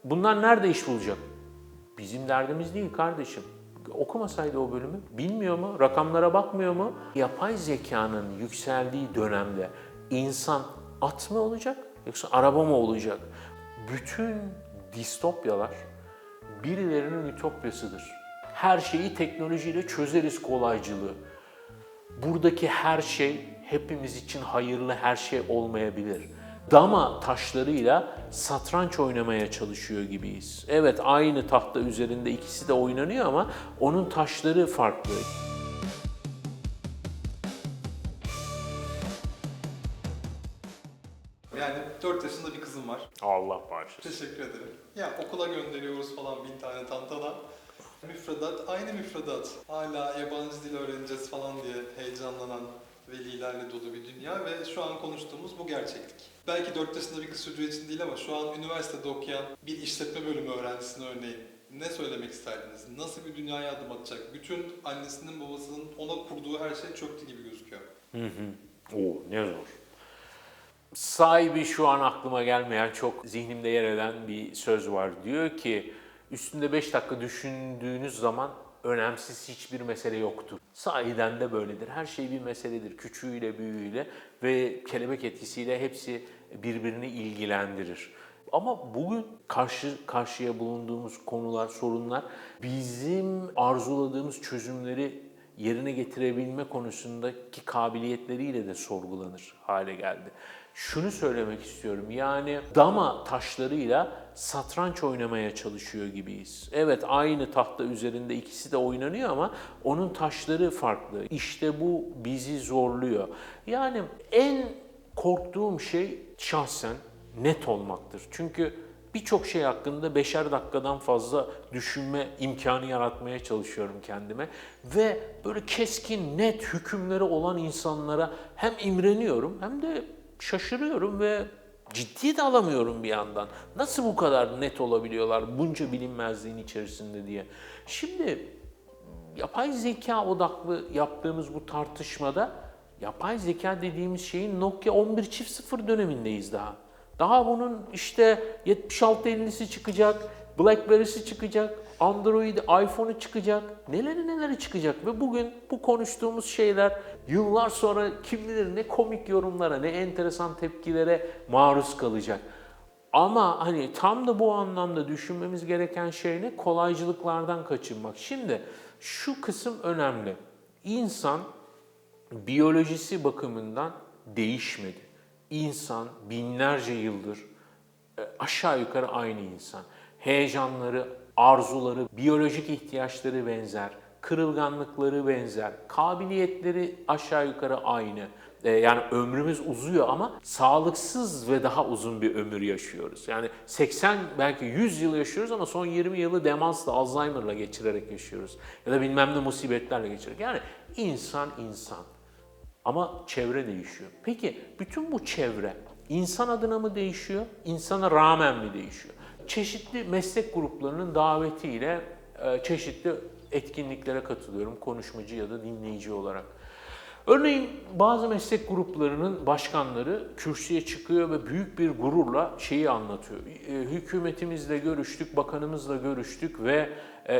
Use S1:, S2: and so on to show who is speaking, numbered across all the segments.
S1: Bunlar nerede iş bulacak? Bizim derdimiz değil kardeşim. Okumasaydı o bölümü, bilmiyor mu? Rakamlara bakmıyor mu? Yapay zekanın yükseldiği dönemde insan at mı olacak yoksa araba mı olacak? Bütün distopyalar birilerinin ütopyasıdır. Her şeyi teknolojiyle çözeriz kolaycılığı. Buradaki her şey hepimiz için hayırlı her şey olmayabilir. Dama taşlarıyla satranç oynamaya çalışıyor gibiyiz. Evet, aynı tahta üzerinde ikisi de oynanıyor ama onun taşları farklı.
S2: Yani 4 yaşında bir kızım var.
S1: Allah bağışlasın.
S2: Teşekkür ederim. Ya okula gönderiyoruz falan 1000 tane tantana. Müfredat, aynı müfredat. Hala yabancı dil öğreneceğiz falan diye heyecanlanan velilerle dolu bir dünya ve şu an konuştuğumuz bu gerçeklik. Belki 4 yaşında bir kız çocuğu için değil ama şu an üniversitede okuyan bir işletme bölümü öğrencisine örneğin ne söylemek isterdiniz? Nasıl bir dünyaya adım atacak? Bütün annesinin babasının ona kurduğu her şey çöktü gibi gözüküyor.
S1: Oo, ne zor. Sahibi şu an aklıma gelmeyen, çok zihnimde yer eden bir söz var. Diyor ki, üstünde 5 dakika düşündüğünüz zaman önemsiz hiçbir mesele yoktur. Sahiden de böyledir. Her şey bir meseledir. Küçüğüyle, büyüğüyle ve kelebek etkisiyle hepsi birbirini ilgilendirir. Ama bugün karşı karşıya bulunduğumuz konular, sorunlar bizim arzuladığımız çözümleri yerine getirebilme konusundaki kabiliyetleriyle de sorgulanır hale geldi. Şunu söylemek istiyorum, yani dama taşlarıyla satranç oynamaya çalışıyor gibiyiz. Evet, aynı tahta üzerinde ikisi de oynanıyor ama onun taşları farklı. İşte bu bizi zorluyor. Yani en korktuğum şey şahsen net olmaktır. Çünkü birçok şey hakkında 5'er dakikadan fazla düşünme imkanı yaratmaya çalışıyorum kendime. Ve böyle keskin, net hükümleri olan insanlara hem imreniyorum hem de şaşırıyorum ve ciddiye de alamıyorum bir yandan. Nasıl bu kadar net olabiliyorlar bunca bilinmezliğin içerisinde diye. Şimdi yapay zeka odaklı yaptığımız bu tartışmada yapay zeka dediğimiz şeyin Nokia 11.0 dönemindeyiz daha. Daha bunun işte 7650'si çıkacak, BlackBerry'si çıkacak, Android, iPhone'u çıkacak, neleri çıkacak ve bugün bu konuştuğumuz şeyler yıllar sonra kim bilir ne komik yorumlara, ne enteresan tepkilere maruz kalacak. Ama hani tam da bu anlamda düşünmemiz gereken şey ne? Kolaycılıklardan kaçınmak. Şimdi şu kısım önemli. İnsan biyolojisi bakımından değişmedi. İnsan binlerce yıldır aşağı yukarı aynı insan. Heyecanları, arzuları, biyolojik ihtiyaçları benzer, kırılganlıkları benzer, kabiliyetleri aşağı yukarı aynı. Yani ömrümüz uzuyor ama sağlıksız ve daha uzun bir ömür yaşıyoruz. Yani 80 belki 100 yıl yaşıyoruz ama son 20 yılı demansla, Alzheimer'la geçirerek yaşıyoruz. Ya da bilmem ne musibetlerle geçirerek. Yani insan insan. Ama çevre değişiyor. Peki bütün bu çevre insan adına mı değişiyor, insana rağmen mi değişiyor? Çeşitli meslek gruplarının davetiyle çeşitli etkinliklere katılıyorum konuşmacı ya da dinleyici olarak. Örneğin bazı meslek gruplarının başkanları kürsüye çıkıyor ve büyük bir gururla şeyi anlatıyor. Hükümetimizle görüştük, bakanımızla görüştük ve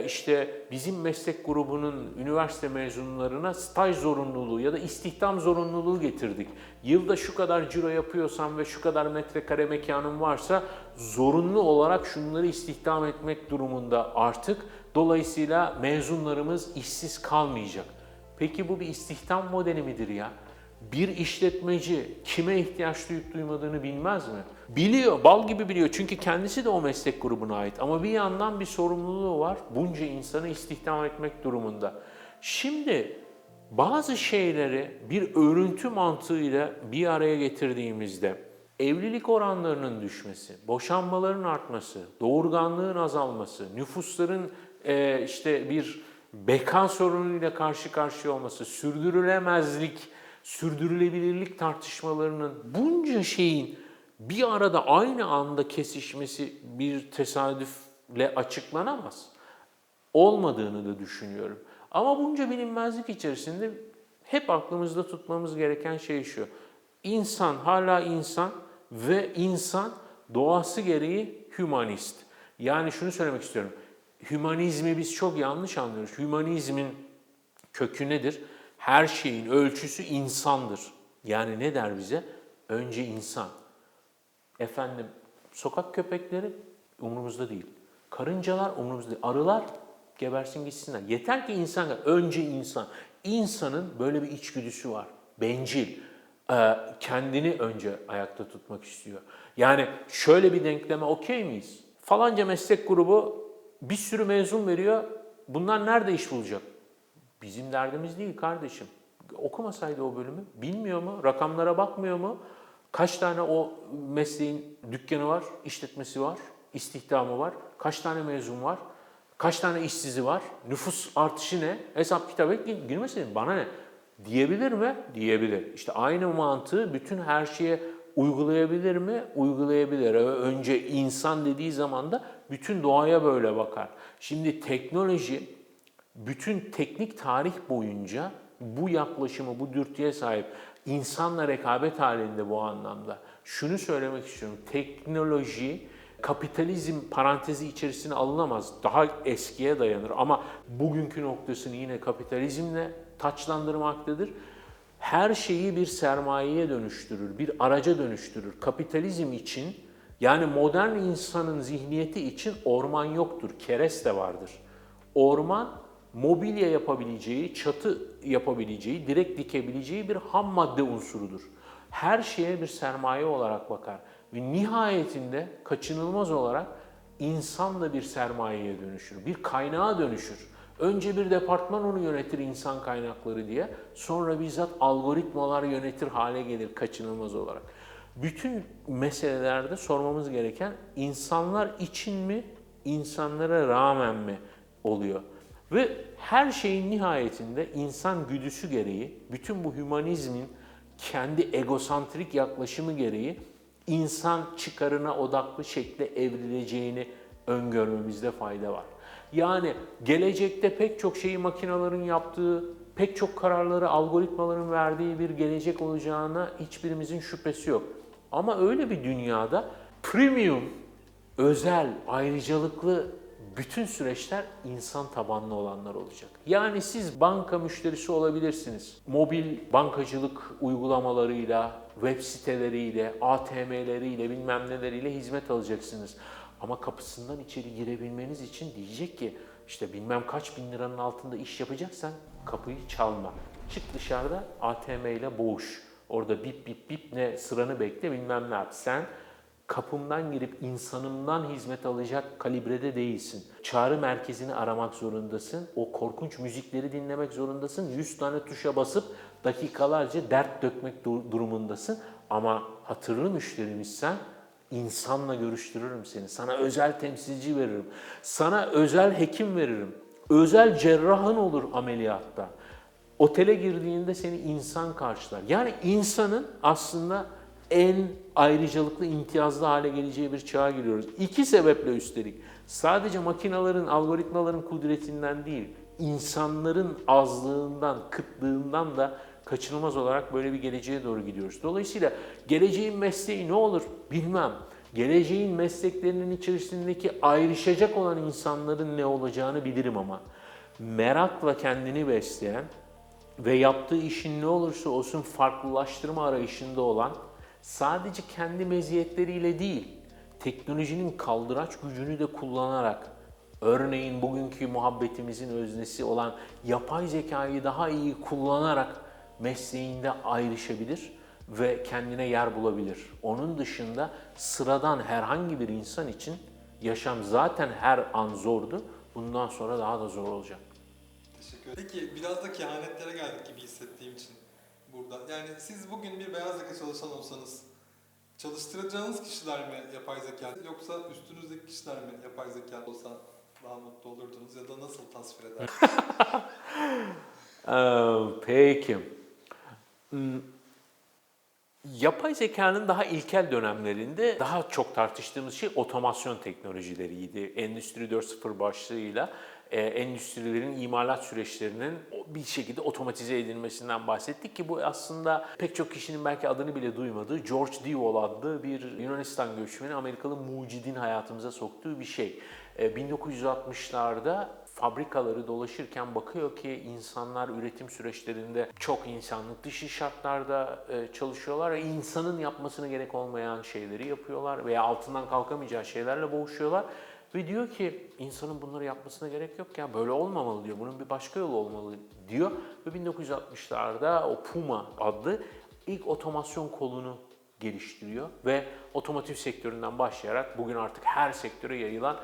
S1: işte bizim meslek grubunun üniversite mezunlarına staj zorunluluğu ya da istihdam zorunluluğu getirdik. Yılda şu kadar ciro yapıyorsan ve şu kadar metrekare mekanın varsa zorunlu olarak şunları istihdam etmek durumunda artık. Dolayısıyla mezunlarımız işsiz kalmayacak. Peki bu bir istihdam modeli midir ya? Bir işletmeci kime ihtiyaç duyup duymadığını bilmez mi? Biliyor, bal gibi biliyor çünkü kendisi de o meslek grubuna ait. Ama bir yandan bir sorumluluğu var, bunca insanı istihdam etmek durumunda. Şimdi bazı şeyleri bir örüntü mantığıyla bir araya getirdiğimizde evlilik oranlarının düşmesi, boşanmaların artması, doğurganlığın azalması, nüfusların işte bir beka sorunuyla karşı karşıya olması, sürdürülemezlik, sürdürülebilirlik tartışmalarının bunca şeyin bir arada aynı anda kesişmesi bir tesadüfle açıklanamaz. Olmadığını da düşünüyorum. Ama bunca bilinmezlik içerisinde hep aklımızda tutmamız gereken şey şu. İnsan hala insan ve insan doğası gereği hümanist. Yani şunu söylemek istiyorum. Hümanizmi biz çok yanlış anlıyoruz. Hümanizmin kökü nedir? Her şeyin ölçüsü insandır. Yani ne der bize? Önce insan. Efendim, sokak köpekleri umurumuzda değil. Karıncalar umurumuzda değil. Arılar gebersin gitsinler. Yeter ki insan, önce insan. İnsanın böyle bir içgüdüsü var. Bencil. Kendini önce ayakta tutmak istiyor. Yani şöyle bir denkleme okey miyiz? Falanca meslek grubu bir sürü mezun veriyor. Bunlar nerede iş bulacak? Bizim derdimiz değil kardeşim. Okumasaydı o bölümü, bilmiyor mu? Rakamlara bakmıyor mu? Kaç tane o mesleğin dükkanı var, işletmesi var, istihdamı var? Kaç tane mezun var? Kaç tane işsizi var? Nüfus artışı ne? Hesap kitap et, girmesin bana ne? Diyebilir mi? Diyebilir. İşte aynı mantığı bütün her şeye uygulayabilir mi? Uygulayabilir. Önce insan dediği zaman da bütün doğaya böyle bakar. Şimdi teknoloji bütün teknik tarih boyunca bu yaklaşımı, bu dürtüye sahip, insanla rekabet halinde bu anlamda. Şunu söylemek istiyorum, teknoloji kapitalizm parantezi içerisine alınamaz. Daha eskiye dayanır ama bugünkü noktasını yine kapitalizmle taçlandırmaktadır. Her şeyi bir sermayeye dönüştürür, bir araca dönüştürür. Kapitalizm için, yani modern insanın zihniyeti için orman yoktur, kereste vardır. Orman, mobilya yapabileceği, çatı yapabileceği, direkt dikebileceği bir ham madde unsurudur. Her şeye bir sermaye olarak bakar ve nihayetinde kaçınılmaz olarak insan da bir sermayeye dönüşür, bir kaynağa dönüşür. Önce bir departman onu yönetir insan kaynakları diye, sonra bizzat algoritmalar yönetir hale gelir kaçınılmaz olarak. Bütün meselelerde sormamız gereken insanlar için mi, insanlara rağmen mi oluyor? Ve her şeyin nihayetinde insan güdüsü gereği, bütün bu hümanizmin kendi egosantrik yaklaşımı gereği insan çıkarına odaklı şekle evrileceğini öngörmemizde fayda var. Yani gelecekte pek çok şeyi makinelerin yaptığı, pek çok kararları algoritmaların verdiği bir gelecek olacağına hiçbirimizin şüphesi yok. Ama öyle bir dünyada premium, özel, ayrıcalıklı bütün süreçler insan tabanlı olanlar olacak. Yani siz banka müşterisi olabilirsiniz. Mobil bankacılık uygulamalarıyla, web siteleriyle, ATM'leriyle, bilmem neleriyle hizmet alacaksınız. Ama kapısından içeri girebilmeniz için diyecek ki işte bilmem kaç bin liranın altında iş yapacaksan kapıyı çalma. Çık dışarıda ATM ile boğuş. Orada bip bip bip ne sıranı bekle bilmem ne yap. Sen kapımdan girip insanımdan hizmet alacak kalibrede değilsin. Çağrı merkezini aramak zorundasın. O korkunç müzikleri dinlemek zorundasın. 100 tane tuşa basıp dakikalarca dert dökmek durumundasın. Ama hatırlı müşterimizsen insanla görüştürürüm seni. Sana özel temsilci veririm. Sana özel hekim veririm. Özel cerrahın olur ameliyatta. Otele girdiğinde seni insan karşılar. Yani insanın aslında en ayrıcalıklı, imtiyazlı hale geleceği bir çağa giriyoruz. İki sebeple üstelik. Sadece makinelerin, algoritmaların kudretinden değil, insanların azlığından, kıtlığından da kaçınılmaz olarak böyle bir geleceğe doğru gidiyoruz. Dolayısıyla geleceğin mesleği ne olur bilmem. Geleceğin mesleklerinin içerisindeki ayrışacak olan insanların ne olacağını bilirim ama merakla kendini besleyen ve yaptığı işin ne olursa olsun farklılaştırma arayışında olan, sadece kendi meziyetleriyle değil, teknolojinin kaldıraç gücünü de kullanarak, örneğin bugünkü muhabbetimizin öznesi olan yapay zekayı daha iyi kullanarak mesleğinde ayrışabilir ve kendine yer bulabilir. Onun dışında sıradan herhangi bir insan için yaşam zaten her an zordu, bundan sonra daha da zor olacak.
S2: Teşekkür ederim. Peki biraz da kehanetlere geldik gibi hissettiğim için burada. Yani siz bugün bir beyaz yaka çalışan olsanız çalıştıracağınız kişiler mi yapay zeka yoksa üstünüzdeki kişiler mi yapay zeka olsa daha mutlu olurdunuz ya da nasıl tasvir ederdiniz?
S1: Peki. Yapay zekanın daha ilkel dönemlerinde daha çok tartıştığımız şey otomasyon teknolojileriydi. Endüstri 4.0 başlığıyla endüstrilerin imalat süreçlerinin bir şekilde otomatize edilmesinden bahsettik ki bu aslında pek çok kişinin belki adını bile duymadığı George Devol adlı bir Yunanistan göçmeni Amerikalı mucidin hayatımıza soktuğu bir şey. 1960'larda fabrikaları dolaşırken bakıyor ki insanlar üretim süreçlerinde çok insanlık dışı şartlarda çalışıyorlar ve insanın yapmasına gerek olmayan şeyleri yapıyorlar veya altından kalkamayacağı şeylerle boğuşuyorlar. Ve diyor ki insanın bunları yapmasına gerek yok ya, böyle olmamalı diyor, bunun bir başka yolu olmalı diyor. Ve 1960'larda o Puma adlı ilk otomasyon kolunu geliştiriyor ve otomotiv sektöründen başlayarak bugün artık her sektöre yayılan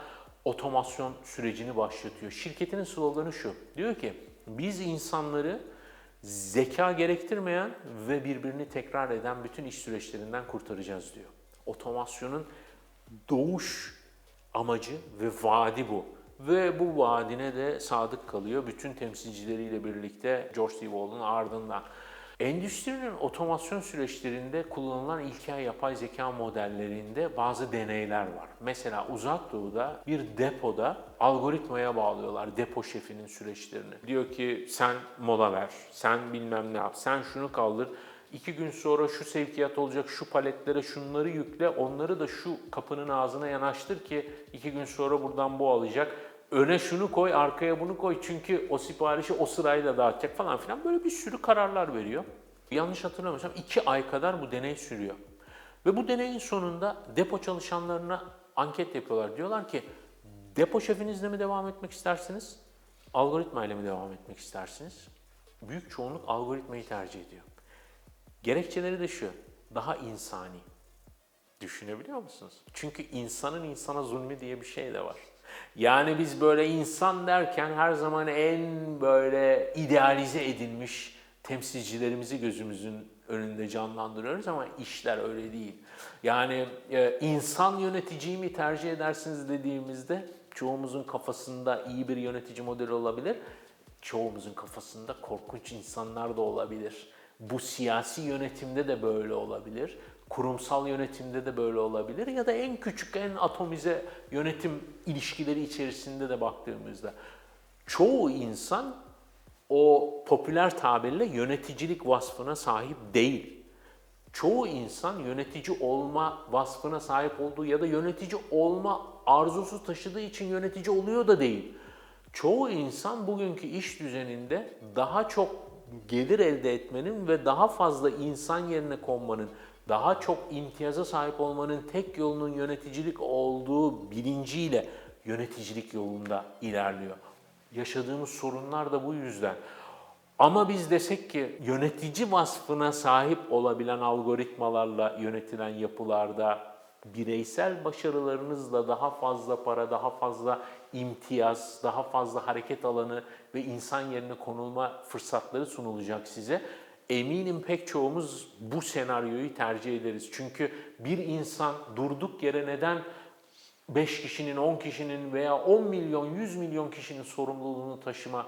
S1: otomasyon sürecini başlatıyor. Şirketinin sloganı şu, diyor ki biz insanları zeka gerektirmeyen ve birbirini tekrar eden bütün iş süreçlerinden kurtaracağız diyor. Otomasyonun doğuş amacı ve vaadi bu. Ve bu vaadine de sadık kalıyor bütün temsilcileriyle birlikte George Devol'un ardından. Endüstrinin otomasyon süreçlerinde kullanılan ilkel yapay zeka modellerinde bazı deneyler var. Mesela Uzak Doğu'da bir depoda algoritmaya bağlıyorlar depo şefinin süreçlerini. Diyor ki sen mola ver, sen bilmem ne yap, sen şunu kaldır. 2 gün sonra şu sevkiyat olacak, şu paletlere şunları yükle, onları da şu kapının ağzına yanaştır ki 2 gün sonra buradan bu alacak. Öne şunu koy, arkaya bunu koy çünkü o siparişi o sırayla dağıtacak falan filan. Böyle bir sürü kararlar veriyor. Yanlış hatırlamıyorsam 2 ay kadar bu deney sürüyor. Ve bu deneyin sonunda depo çalışanlarına anket yapıyorlar. Diyorlar ki depo şefinizle mi devam etmek istersiniz? Algoritma ile mi devam etmek istersiniz? Büyük çoğunluk algoritmayı tercih ediyor. Gerekçeleri de şu, daha insani. Düşünebiliyor musunuz? Çünkü insanın insana zulmü diye bir şey de var. Yani biz böyle insan derken her zaman en böyle idealize edilmiş temsilcilerimizi gözümüzün önünde canlandırıyoruz ama işler öyle değil. Yani insan yöneticiyi mi tercih edersiniz dediğimizde çoğumuzun kafasında iyi bir yönetici modeli olabilir. Çoğumuzun kafasında korkunç insanlar da olabilir. Bu siyasi yönetimde de böyle olabilir. Kurumsal yönetimde de böyle olabilir ya da en küçük, en atomize yönetim ilişkileri içerisinde de baktığımızda çoğu insan o popüler tabirle yöneticilik vasfına sahip değil. Çoğu insan yönetici olma vasfına sahip olduğu ya da yönetici olma arzusu taşıdığı için yönetici oluyor da değil. Çoğu insan bugünkü iş düzeninde daha çok gelir elde etmenin ve daha fazla insan yerine konmanın, daha çok imtiyaza sahip olmanın tek yolunun yöneticilik olduğu bilinciyle yöneticilik yolunda ilerliyor. Yaşadığımız sorunlar da bu yüzden. Ama biz desek ki yönetici vasfına sahip olabilen algoritmalarla yönetilen yapılarda bireysel başarılarınızla daha fazla para, daha fazla imtiyaz, daha fazla hareket alanı ve insan yerine konulma fırsatları sunulacak size. Eminim pek çoğumuz bu senaryoyu tercih ederiz. Çünkü bir insan durduk yere neden 5 kişinin, 10 kişinin veya 10 milyon, 100 milyon kişinin sorumluluğunu taşıma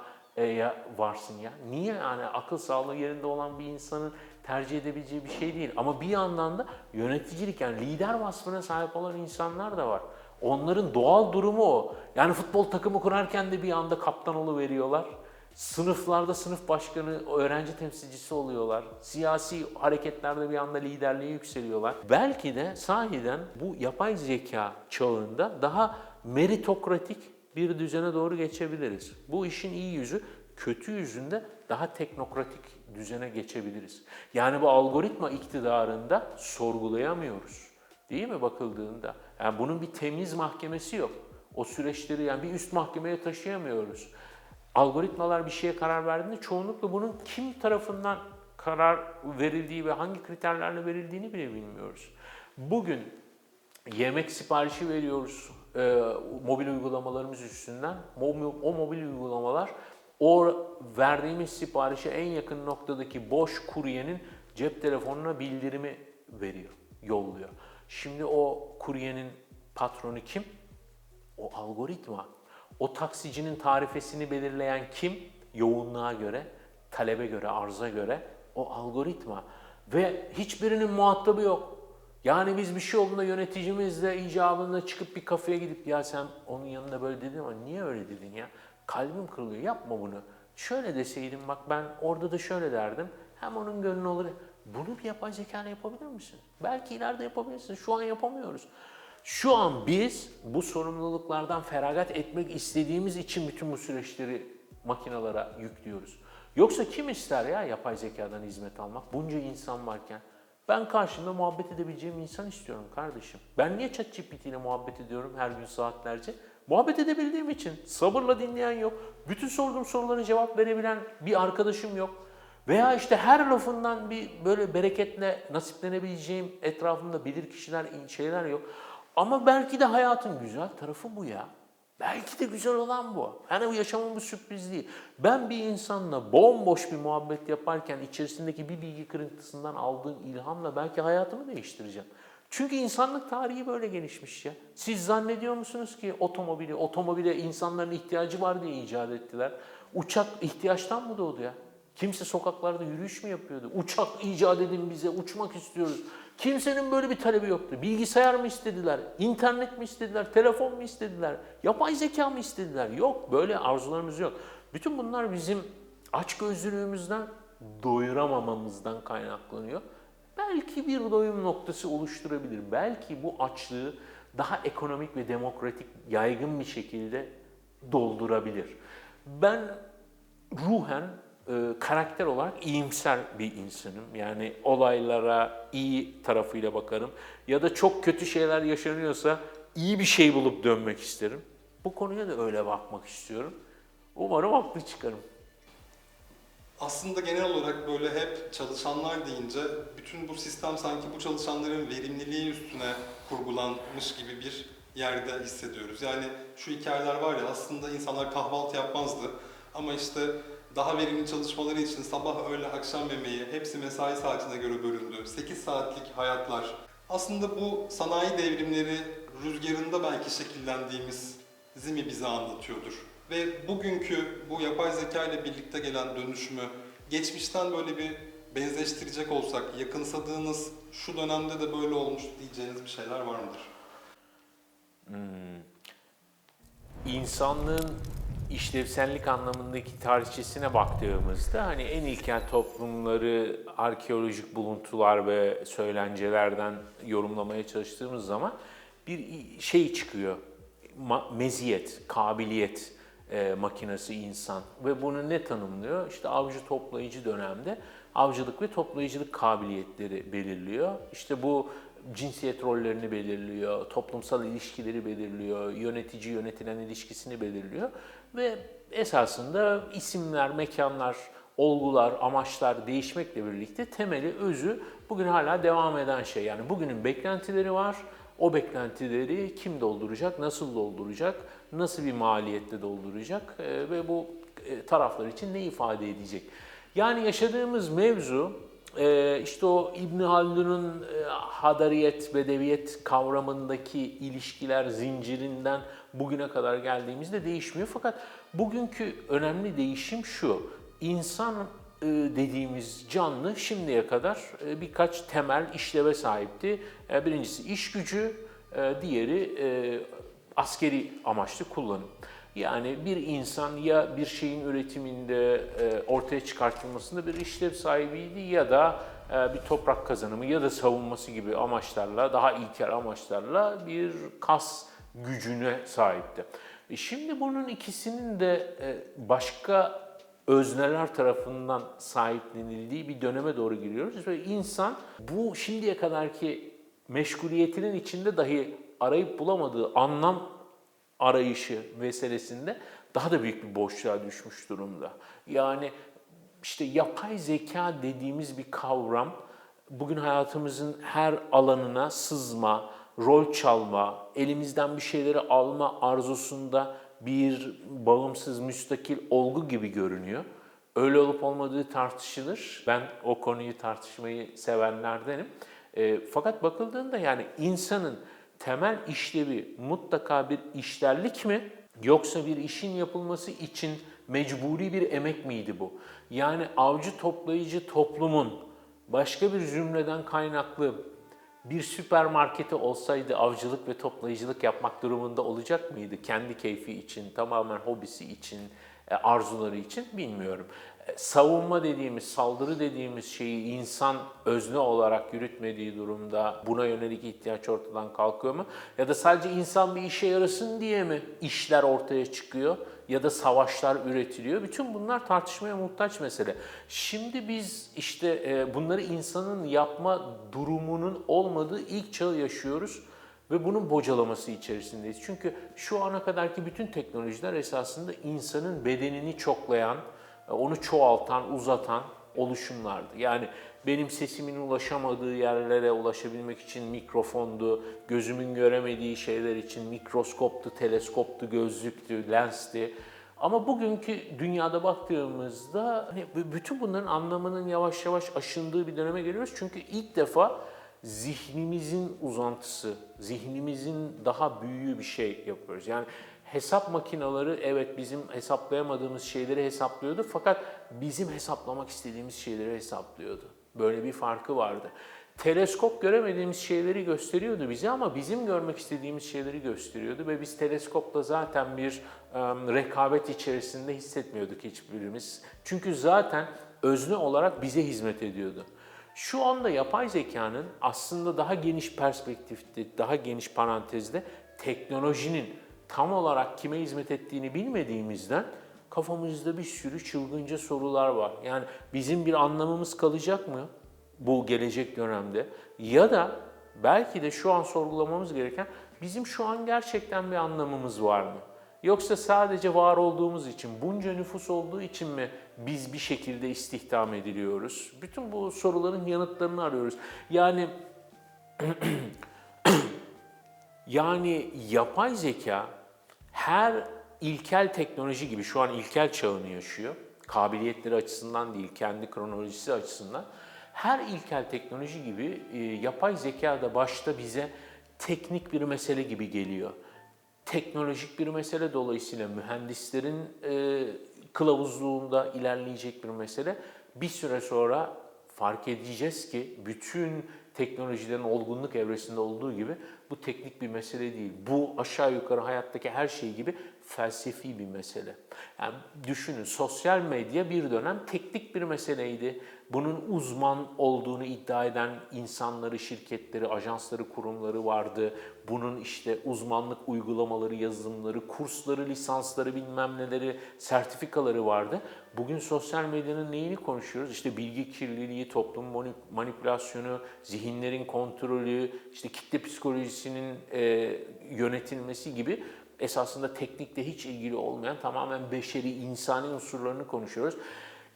S1: varsın ya? Niye? Yani akıl sağlığı yerinde olan bir insanın tercih edebileceği bir şey değil. Ama bir yandan da yöneticilik, yani lider vasfına sahip olan insanlar da var. Onların doğal durumu o. Yani futbol takımı kurarken de bir anda kaptan oluveriyorlar. Sınıflarda sınıf başkanı, öğrenci temsilcisi oluyorlar. Siyasi hareketlerde bir anda liderliğe yükseliyorlar. Belki de sahiden bu yapay zeka çağında daha meritokratik bir düzene doğru geçebiliriz. Bu işin iyi yüzü, kötü yüzünde daha teknokratik düzene geçebiliriz. Yani bu algoritma iktidarında sorgulayamıyoruz. Değil mi bakıldığında? Yani bunun bir temiz mahkemesi yok. O süreçleri yani bir üst mahkemeye taşıyamıyoruz. Algoritmalar bir şeye karar verdiğinde çoğunlukla bunun kim tarafından karar verildiği ve hangi kriterlerle verildiğini bile bilmiyoruz. Bugün yemek siparişi veriyoruz mobil uygulamalarımız üstünden. O mobil uygulamalar o verdiğimiz siparişe en yakın noktadaki boş kuryenin cep telefonuna bildirimi veriyor, yolluyor. Şimdi o kuryenin patronu kim? O algoritma. O taksicinin tarifesini belirleyen kim? Yoğunluğa göre, talebe göre, arza göre o algoritma. Ve hiçbirinin muhatabı yok. Yani biz bir şey olduğunda yöneticimizle icabında çıkıp bir kafeye gidip ya sen onun yanında böyle dedin ama niye öyle dedin ya? Kalbim kırılıyor, yapma bunu. Şöyle deseydim bak ben orada da şöyle derdim. Hem onun gönlü olur. Bunu bir yapay zeka ile yapabilir misin? Belki ileride yapabilirsin. Şu an yapamıyoruz. Şu an biz bu sorumluluklardan feragat etmek istediğimiz için bütün bu süreçleri makinalara yüklüyoruz. Yoksa kim ister ya yapay zekadan hizmet almak? Bunca insan varken. Ben karşımda muhabbet edebileceğim insan istiyorum kardeşim. Ben niye ChatGPT ile muhabbet ediyorum her gün saatlerce? Muhabbet edebildiğim için. Sabırla dinleyen yok. Bütün sorduğum sorulara cevap verebilen bir arkadaşım yok. Veya işte her lafından bir böyle bereketle nasiplenebileceğim etrafımda bilir kişiler, şeyler yok. Ama belki de hayatın güzel tarafı bu ya. Belki de güzel olan bu. Yani bu yaşamın bir sürpriz değil. Ben bir insanla bomboş bir muhabbet yaparken içerisindeki bir bilgi kırıntısından aldığım ilhamla belki hayatımı değiştireceğim. Çünkü insanlık tarihi böyle gelişmiş ya. Siz zannediyor musunuz ki otomobile insanların ihtiyacı var diye icat ettiler? Uçak ihtiyaçtan mı doğdu ya? Kimse sokaklarda yürüyüş mü yapıyordu? Uçak icat edin bize, uçmak istiyoruz. Kimsenin böyle bir talebi yoktu. Bilgisayar mı istediler? İnternet mi istediler? Telefon mu istediler? Yapay zeka mı istediler? Yok, böyle arzularımız yok. Bütün bunlar bizim açgözlülüğümüzden, doyuramamamızdan kaynaklanıyor. Belki bir doyum noktası oluşturabilir. Belki bu açlığı daha ekonomik ve demokratik, yaygın bir şekilde doldurabilir. Ben ruhen karakter olarak iyimser bir insanım. Yani olaylara iyi tarafıyla bakarım. Ya da çok kötü şeyler yaşanıyorsa iyi bir şey bulup dönmek isterim. Bu konuya da öyle bakmak istiyorum. Umarım haklı çıkarım.
S2: Aslında genel olarak böyle hep çalışanlar deyince bütün bu sistem sanki bu çalışanların verimliliği üstüne kurgulanmış gibi bir yerde hissediyoruz. Yani şu hikayeler var ya, aslında insanlar kahvaltı yapmazdı ama işte daha verimli çalışmaları için sabah, öğle, akşam yemeği hepsi mesai saatine göre bölündü. 8 saatlik hayatlar. Aslında bu sanayi devrimleri rüzgarında belki şekillendiğimiz mi bize anlatıyordur. Ve bugünkü bu yapay zeka ile birlikte gelen dönüşümü geçmişten böyle bir benzeştirecek olsak, yakınsadığınız şu dönemde de böyle olmuş diyeceğiniz bir şeyler var mıdır?
S1: İnsanlığın işlevsellik anlamındaki tarihçesine baktığımızda hani en ilkel toplumları arkeolojik buluntular ve söylencelerden yorumlamaya çalıştığımız zaman bir şey çıkıyor. Meziyet, kabiliyet makinesi insan ve bunu ne tanımlıyor? İşte avcı toplayıcı dönemde avcılık ve toplayıcılık kabiliyetleri belirliyor. İşte bu cinsiyet rollerini belirliyor, toplumsal ilişkileri belirliyor, yönetici yönetilen ilişkisini belirliyor ve esasında isimler, mekanlar, olgular, amaçlar değişmekle birlikte temeli, özü bugün hala devam eden şey. Yani bugünün beklentileri var. O beklentileri kim dolduracak, nasıl dolduracak, nasıl bir maliyette dolduracak ve bu taraflar için ne ifade edecek? Yani yaşadığımız mevzu işte o İbn Haldun'un hadariyet, bedeviyet kavramındaki ilişkiler zincirinden bugüne kadar geldiğimizde değişmiyor. Fakat bugünkü önemli değişim şu: İnsan dediğimiz canlı şimdiye kadar birkaç temel işleve sahipti. Birincisi iş gücü, diğeri askeri amaçlı kullanım. Yani bir insan ya bir şeyin üretiminde, ortaya çıkartılmasında bir işlev sahibiydi ya da bir toprak kazanımı ya da savunması gibi amaçlarla, daha ilkel amaçlarla bir kas gücüne sahipti. Şimdi bunun ikisinin de başka özneler tarafından sahiplenildiği bir döneme doğru giriyoruz ve insan bu şimdiye kadarki meşguliyetinin içinde dahi arayıp bulamadığı anlam arayışı meselesinde daha da büyük bir boşluğa düşmüş durumda. Yani işte yapay zeka dediğimiz bir kavram bugün hayatımızın her alanına sızma, rol çalma, elimizden bir şeyleri alma arzusunda bir bağımsız, müstakil olgu gibi görünüyor. Öyle olup olmadığı tartışılır. Ben o konuyu tartışmayı sevenlerdenim. Fakat bakıldığında yani insanın temel işlevi mutlaka bir işlerlik mi, yoksa bir işin yapılması için mecburi bir emek miydi bu? Yani avcı toplayıcı toplumun başka bir zümreden kaynaklı bir süpermarketi olsaydı avcılık ve toplayıcılık yapmak durumunda olacak mıydı? Kendi keyfi için, tamamen hobisi için, arzuları için bilmiyorum. Savunma dediğimiz, saldırı dediğimiz şeyi insan özne olarak yürütmediği durumda buna yönelik ihtiyaç ortadan kalkıyor mu? Ya da sadece insan bir işe yarasın diye mi işler ortaya çıkıyor ya da savaşlar üretiliyor? Bütün bunlar tartışmaya muhtaç mesele. Şimdi biz işte bunları insanın yapma durumunun olmadığı ilk çağı yaşıyoruz ve bunun bocalaması içerisindeyiz. Çünkü şu ana kadarki bütün teknolojiler esasında insanın bedenini çoklayan, onu çoğaltan, uzatan oluşumlardı. Yani benim sesimin ulaşamadığı yerlere ulaşabilmek için mikrofondu, gözümün göremediği şeyler için mikroskoptu, teleskoptu, gözlüktü, lensti. Ama bugünkü dünyada baktığımızda hani bütün bunların anlamının yavaş yavaş aşındığı bir döneme geliyoruz. Çünkü ilk defa zihnimizin uzantısı, zihnimizin daha büyüğü bir şey yapıyoruz. Yani hesap makineleri evet bizim hesaplayamadığımız şeyleri hesaplıyordu fakat bizim hesaplamak istediğimiz şeyleri hesaplıyordu. Böyle bir farkı vardı. Teleskop göremediğimiz şeyleri gösteriyordu bize ama bizim görmek istediğimiz şeyleri gösteriyordu ve biz teleskopla zaten bir rekabet içerisinde hissetmiyorduk hiçbirimiz. Çünkü zaten özne olarak bize hizmet ediyordu. Şu anda yapay zekanın aslında daha geniş perspektifte, daha geniş parantezde teknolojinin tam olarak kime hizmet ettiğini bilmediğimizden kafamızda bir sürü çılgınca sorular var. Yani bizim bir anlamımız kalacak mı bu gelecek dönemde? Ya da belki de şu an sorgulamamız gereken bizim şu an gerçekten bir anlamımız var mı? Yoksa sadece var olduğumuz için, bunca nüfus olduğu için mi biz bir şekilde istihdam ediliyoruz? Bütün bu soruların yanıtlarını arıyoruz. Yani yapay zeka her ilkel teknoloji gibi şu an ilkel çağını yaşıyor. Kabiliyetleri açısından değil, kendi kronolojisi açısından. Her ilkel teknoloji gibi yapay zeka da başta bize teknik bir mesele gibi geliyor. Teknolojik bir mesele dolayısıyla mühendislerin kılavuzluğunda ilerleyecek bir mesele. Bir süre sonra fark edeceğiz ki bütün teknolojilerin olgunluk evresinde olduğu gibi bu teknik bir mesele değil. Bu aşağı yukarı hayattaki her şey gibi felsefi bir mesele. Yani düşünün sosyal medya bir dönem teknik bir meseleydi. Bunun uzman olduğunu iddia eden insanları, şirketleri, ajansları, kurumları vardı. Bunun işte uzmanlık uygulamaları, yazılımları, kursları, lisansları, bilmem neleri, sertifikaları vardı. Bugün sosyal medyanın neyini konuşuyoruz? İşte bilgi kirliliği, toplum manipülasyonu, zihinlerin kontrolü, işte kitle psikolojisinin yönetilmesi gibi esasında teknikle hiç ilgili olmayan tamamen beşeri, insani unsurlarını konuşuyoruz.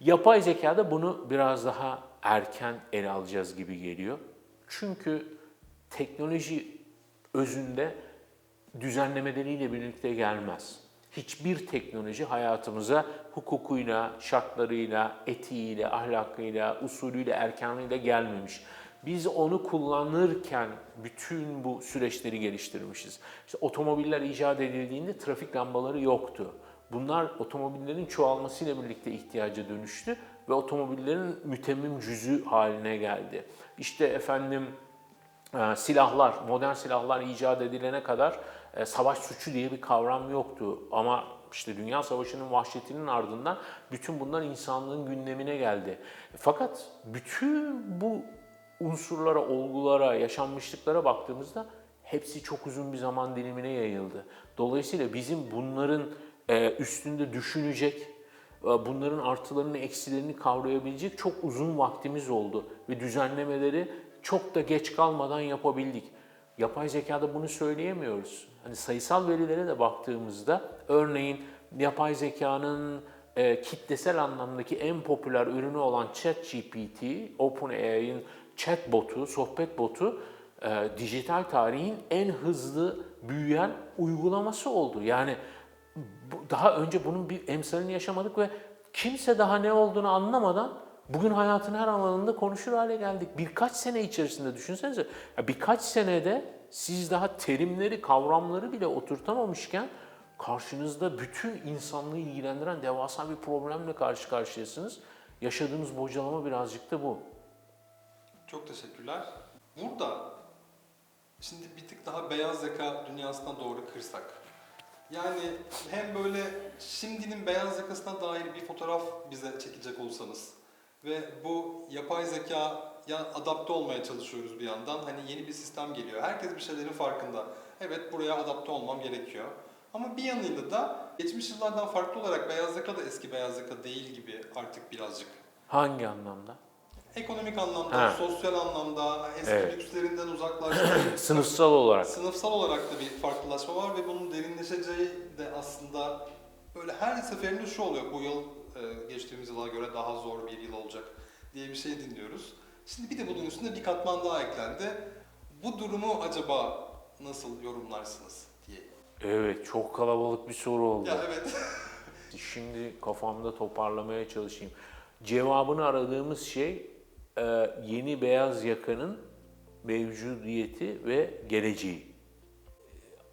S1: Yapay zekada bunu biraz daha erken ele alacağız gibi geliyor. Çünkü teknoloji özünde düzenlemeleriyle birlikte gelmez. Hiçbir teknoloji hayatımıza hukukuyla, şartlarıyla, etiğiyle, ahlakıyla, usulüyle, erkanıyla gelmemiş. Biz onu kullanırken bütün bu süreçleri geliştirmişiz. İşte otomobiller icat edildiğinde trafik lambaları yoktu. Bunlar otomobillerin çoğalmasıyla birlikte ihtiyaca dönüştü ve otomobillerin mütemmim cüzü haline geldi. İşte efendim silahlar, modern silahlar icat edilene kadar savaş suçu diye bir kavram yoktu. Ama işte Dünya Savaşı'nın vahşetinin ardından bütün bunlar insanlığın gündemine geldi. Fakat bütün bu unsurlara, olgulara, yaşanmışlıklara baktığımızda hepsi çok uzun bir zaman dilimine yayıldı. Dolayısıyla bizim bunların üstünde düşünecek, bunların artılarını, eksilerini kavrayabilecek çok uzun vaktimiz oldu ve düzenlemeleri çok da geç kalmadan yapabildik. Yapay zekada bunu söyleyemiyoruz. Hani sayısal verilere de baktığımızda örneğin yapay zekanın kitlesel anlamdaki en popüler ürünü olan ChatGPT, OpenAI'nin chatbotu, sohbet botu dijital tarihin en hızlı büyüyen uygulaması oldu. Yani daha önce bunun bir emsalini yaşamadık ve kimse daha ne olduğunu anlamadan bugün hayatın her alanında konuşur hale geldik. Birkaç sene içerisinde düşünsenize, birkaç senede siz daha terimleri, kavramları bile oturtamamışken karşınızda bütün insanlığı ilgilendiren devasa bir problemle karşı karşıyasınız. Yaşadığımız bocalama birazcık da bu.
S2: Çok teşekkürler. Burada şimdi bir tık daha beyaz yaka dünyasına doğru kırsak. Yani hem böyle şimdinin beyaz yakasına dair bir fotoğraf bize çekecek olsanız ve bu yapay zekaya adapte olmaya çalışıyoruz bir yandan. Hani yeni bir sistem geliyor. Herkes bir şeylerin farkında. Evet, buraya adapte olmam gerekiyor. Ama bir yanıyla da geçmiş yıllardan farklı olarak beyaz yaka da eski beyaz yaka değil gibi artık birazcık.
S1: Hangi anlamda?
S2: Ekonomik anlamda,
S1: Ha.
S2: sosyal anlamda, eski
S1: Evet.
S2: lükslerinden uzaklaştı.
S1: Sınıfsal olarak.
S2: Sınıfsal olarak da bir farklılaşma var ve bunun derinleşeceği de aslında böyle her seferinde şu oluyor. Bu yıl geçtiğimiz yıla göre daha zor bir yıl olacak diye bir şey dinliyoruz. Şimdi bir de bunun üstüne bir katman daha eklendi. Bu durumu acaba nasıl yorumlarsınız diye.
S1: Evet, çok kalabalık bir soru oldu.
S2: Ya evet.
S1: Şimdi kafamda toparlamaya çalışayım. Cevabını aradığımız şey yeni beyaz yakanın mevcudiyeti ve geleceği.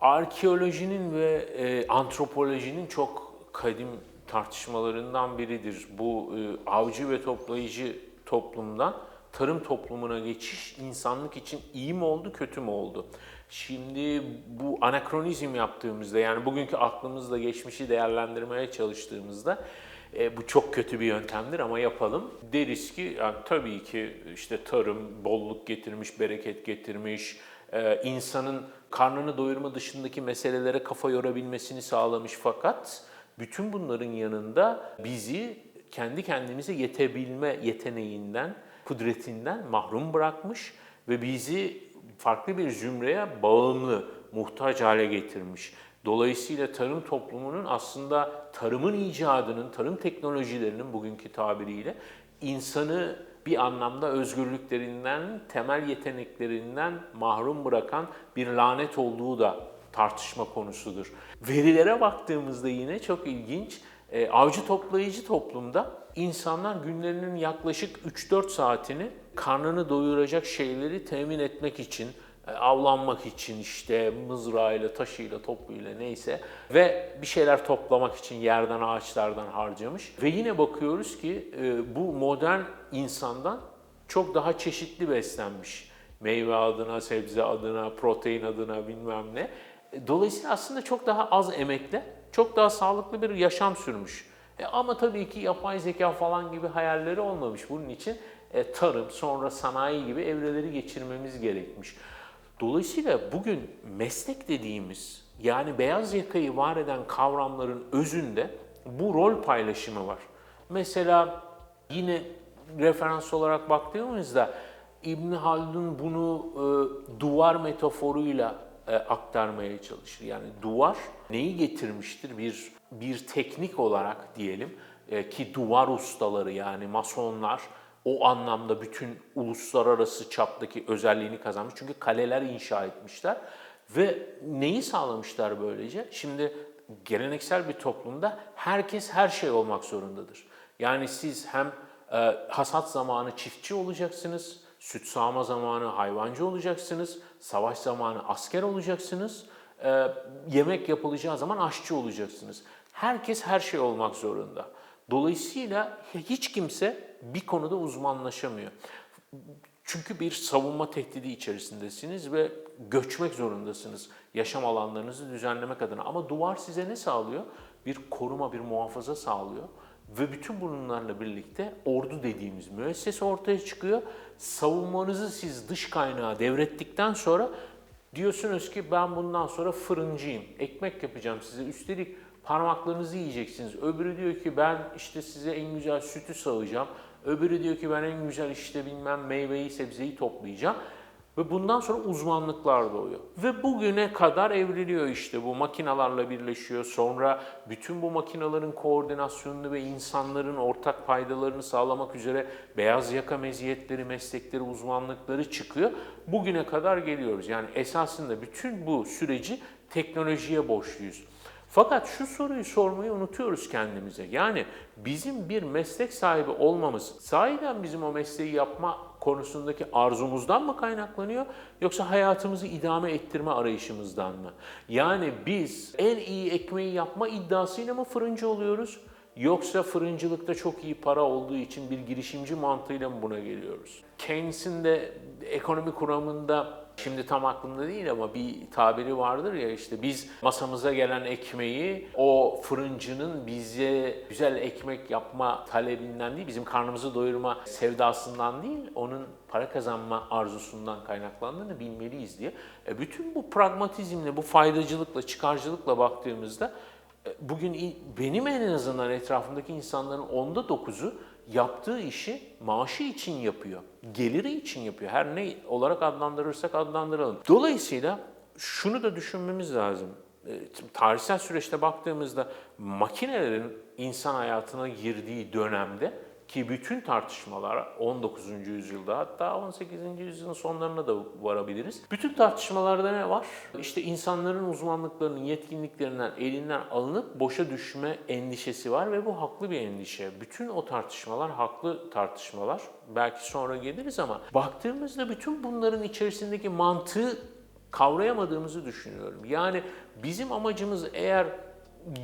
S1: Arkeolojinin ve antropolojinin çok kadim tartışmalarından biridir. Bu avcı ve toplayıcı toplumdan tarım toplumuna geçiş insanlık için iyi mi oldu, kötü mü oldu? Şimdi bu anakronizm yaptığımızda, yani bugünkü aklımızla geçmişi değerlendirmeye çalıştığımızda bu çok kötü bir yöntemdir ama yapalım. Deriz ki yani tabii ki işte tarım bolluk getirmiş, bereket getirmiş, insanın karnını doyurma dışındaki meselelere kafa yorabilmesini sağlamış, fakat bütün bunların yanında bizi kendi kendimize yetebilme yeteneğinden, kudretinden mahrum bırakmış ve bizi farklı bir zümreye bağımlı, muhtaç hale getirmiş. Dolayısıyla tarım toplumunun aslında tarımın icadının, tarım teknolojilerinin bugünkü tabiriyle insanı bir anlamda özgürlüklerinden, temel yeteneklerinden mahrum bırakan bir lanet olduğu da tartışma konusudur. Verilere baktığımızda yine çok ilginç, avcı toplayıcı toplumda insanlar günlerinin yaklaşık 3-4 saatini karnını doyuracak şeyleri temin etmek için, avlanmak için, işte mızrağıyla, taşıyla, topuyla neyse ve bir şeyler toplamak için yerden, ağaçlardan harcamış. Ve yine bakıyoruz ki bu modern insandan çok daha çeşitli beslenmiş. Meyve adına, sebze adına, protein adına bilmem ne. Dolayısıyla aslında çok daha az emekle, çok daha sağlıklı bir yaşam sürmüş. Ama tabii ki yapay zeka falan gibi hayalleri olmamış. Bunun için tarım, sonra sanayi gibi evreleri geçirmemiz gerekmiş. Dolayısıyla bugün meslek dediğimiz, yani beyaz yakayı var eden kavramların özünde bu rol paylaşımı var. Mesela yine referans olarak baktığımızda İbn Haldun bunu duvar metaforuyla aktarmaya çalışır. Yani duvar neyi getirmiştir? Bir teknik olarak diyelim ki duvar ustaları, yani masonlar o anlamda bütün uluslararası çaptaki özelliğini kazanmış. Çünkü kaleler inşa etmişler ve neyi sağlamışlar böylece? Şimdi geleneksel bir toplumda herkes her şey olmak zorundadır. Yani siz hem hasat zamanı çiftçi olacaksınız, süt sağma zamanı hayvancı olacaksınız, savaş zamanı asker olacaksınız, yemek yapılacağı zaman aşçı olacaksınız. Herkes her şey olmak zorunda. Dolayısıyla hiç kimse bir konuda uzmanlaşamıyor. Çünkü bir savunma tehdidi içerisindesiniz ve göçmek zorundasınız yaşam alanlarınızı düzenlemek adına. Ama duvar size ne sağlıyor? Bir koruma, bir muhafaza sağlıyor. Ve bütün bunlarla birlikte ordu dediğimiz müessese ortaya çıkıyor. Savunmanızı siz dış kaynağa devrettikten sonra diyorsunuz ki ben bundan sonra fırıncıyım, ekmek yapacağım size. Üstelik parmaklarınızı yiyeceksiniz. Öbürü diyor ki ben işte size en güzel sütü sağacağım. Öbürü diyor ki ben en güzel işte bilmem meyveyi, sebzeyi toplayacağım. Ve bundan sonra uzmanlıklar doğuyor. Ve bugüne kadar evriliyor işte bu makinalarla birleşiyor. Sonra bütün bu makinaların koordinasyonunu ve insanların ortak paydalarını sağlamak üzere beyaz yaka meziyetleri, meslekleri, uzmanlıkları çıkıyor. Bugüne kadar geliyoruz. Yani esasında bütün bu süreci teknolojiye borçluyuz. Fakat şu soruyu sormayı unutuyoruz kendimize. Yani bizim bir meslek sahibi olmamız sahiden bizim o mesleği yapma konusundaki arzumuzdan mı kaynaklanıyor yoksa hayatımızı idame ettirme arayışımızdan mı? Yani biz en iyi ekmeği yapma iddiasıyla mı fırıncı oluyoruz Yoksa fırıncılıkta çok iyi para olduğu için bir girişimci mantığıyla mı buna geliyoruz? Keynes'in de ekonomi kuramında, şimdi tam aklımda değil ama bir tabiri vardır ya, işte biz masamıza gelen ekmeği o fırıncının bize güzel ekmek yapma talebinden değil, bizim karnımızı doyurma sevdasından değil, onun para kazanma arzusundan kaynaklandığını bilmeliyiz diye. Bütün bu pragmatizmle, bu faydacılıkla, çıkarcılıkla baktığımızda bugün benim en azından etrafımdaki insanların 9'u yaptığı işi maaşı için yapıyor. Geliri için yapıyor. Her ne olarak adlandırırsak adlandıralım. Dolayısıyla şunu da düşünmemiz lazım. Tarihsel süreçte baktığımızda makinelerin insan hayatına girdiği dönemde ki bütün tartışmalar 19. yüzyılda, hatta 18. yüzyılın sonlarına da varabiliriz. Bütün tartışmalarda ne var? İşte insanların uzmanlıklarının, yetkinliklerinden elinden alınıp boşa düşme endişesi var ve bu haklı bir endişe. Bütün o tartışmalar haklı tartışmalar. Belki sonra geliriz ama baktığımızda bütün bunların içerisindeki mantığı kavrayamadığımızı düşünüyorum. Yani bizim amacımız eğer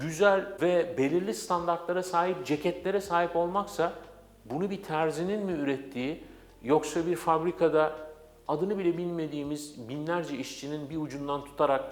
S1: güzel ve belirli standartlara sahip ceketlere sahip olmaksa, bunu bir terzinin mi ürettiği, yoksa bir fabrikada adını bile bilmediğimiz binlerce işçinin bir ucundan tutarak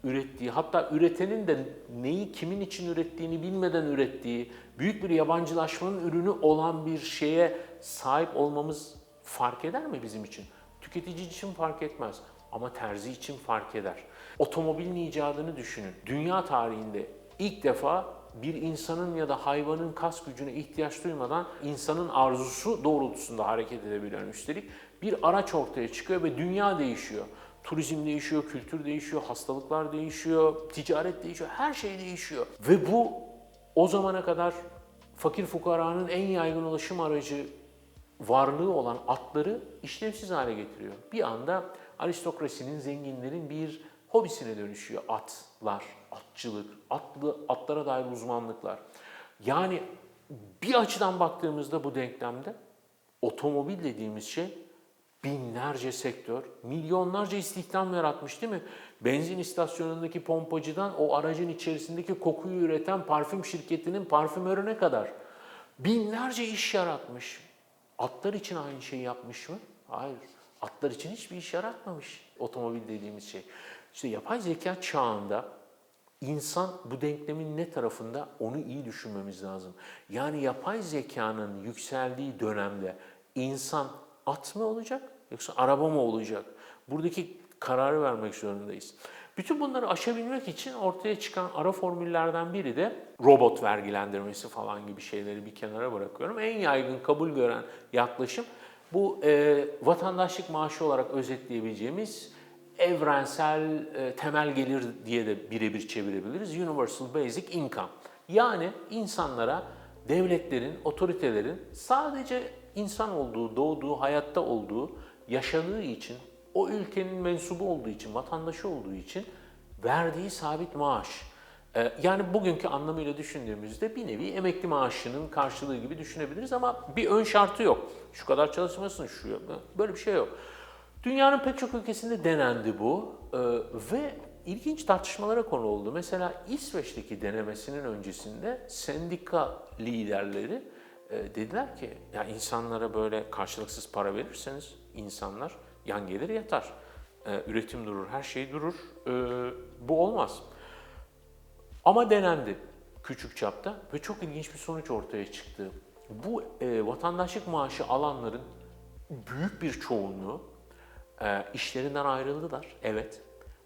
S1: ürettiği, hatta üretenin de neyi kimin için ürettiğini bilmeden ürettiği, büyük bir yabancılaşmanın ürünü olan bir şeye sahip olmamız fark eder mi bizim için? Tüketici için fark etmez ama terzi için fark eder. Otomobilin icadını düşünün. Dünya tarihinde ilk defa bir insanın ya da hayvanın kas gücüne ihtiyaç duymadan insanın arzusu doğrultusunda hareket edebilen, üstelik bir araç ortaya çıkıyor ve dünya değişiyor. Turizm değişiyor, kültür değişiyor, hastalıklar değişiyor, ticaret değişiyor, her şey değişiyor. Ve bu o zamana kadar fakir fukaranın en yaygın ulaşım aracı varlığı olan atları işlevsiz hale getiriyor. Bir anda aristokrasinin, zenginlerin bir hobisine dönüşüyor atlar, atçılık, atlara dair uzmanlıklar. Yani bir açıdan baktığımızda bu denklemde otomobil dediğimiz şey binlerce sektör, milyonlarca istihdam yaratmış, değil mi? Benzin istasyonundaki pompacıdan o aracın içerisindeki kokuyu üreten parfüm şirketinin parfümörüne kadar binlerce iş yaratmış. Atlar için aynı şeyi yapmış mı? Hayır. Atlar için hiçbir iş yaratmamış otomobil dediğimiz şey. İşte yapay zeka çağında insan bu denklemin ne tarafında, onu iyi düşünmemiz lazım. Yani yapay zekanın yükseldiği dönemde insan at mı olacak yoksa araba mı olacak? Buradaki kararı vermek zorundayız. Bütün bunları aşabilmek için ortaya çıkan ara formüllerden biri de robot vergilendirmesi falan gibi şeyleri bir kenara bırakıyorum. En yaygın kabul gören yaklaşım bu vatandaşlık maaşı olarak özetleyebileceğimiz evrensel temel gelir diye de birebir çevirebiliriz. Universal Basic Income. Yani insanlara devletlerin, otoritelerin sadece insan olduğu, doğduğu, hayatta olduğu, yaşadığı için, o ülkenin mensubu olduğu için, vatandaşı olduğu için verdiği sabit maaş. Yani bugünkü anlamıyla düşündüğümüzde bir nevi emekli maaşının karşılığı gibi düşünebiliriz ama bir ön şartı yok. Şu kadar çalışmasın, şu yok. Böyle bir şey yok. Dünyanın pek çok ülkesinde denendi bu ve ilginç tartışmalara konu oldu. Mesela İsveç'teki denemesinin öncesinde sendika liderleri dediler ki, ya insanlara böyle karşılıksız para verirseniz insanlar yan gelir yatar. Üretim durur, her şey durur. Bu olmaz. Ama denendi küçük çapta ve çok ilginç bir sonuç ortaya çıktı. Bu vatandaşlık maaşı alanların büyük bir çoğunluğu işlerinden ayrıldılar, evet.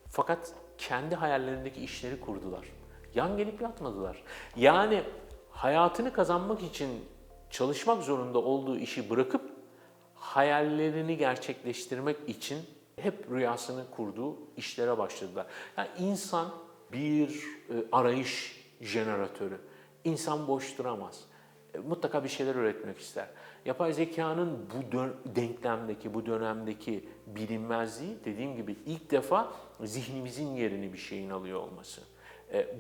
S1: Fakat kendi hayallerindeki işleri kurdular. Yan gelip yatmadılar. Yani hayatını kazanmak için çalışmak zorunda olduğu işi bırakıp hayallerini gerçekleştirmek için hep rüyasını kurduğu işlere başladılar. Yani insan bir arayış jeneratörü. İnsan boş duramaz. Mutlaka bir şeyler üretmek ister. Yapay zekanın bu denklemdeki, bu dönemdeki bilinmezliği, dediğim gibi ilk defa zihnimizin yerini bir şeyin alıyor olması.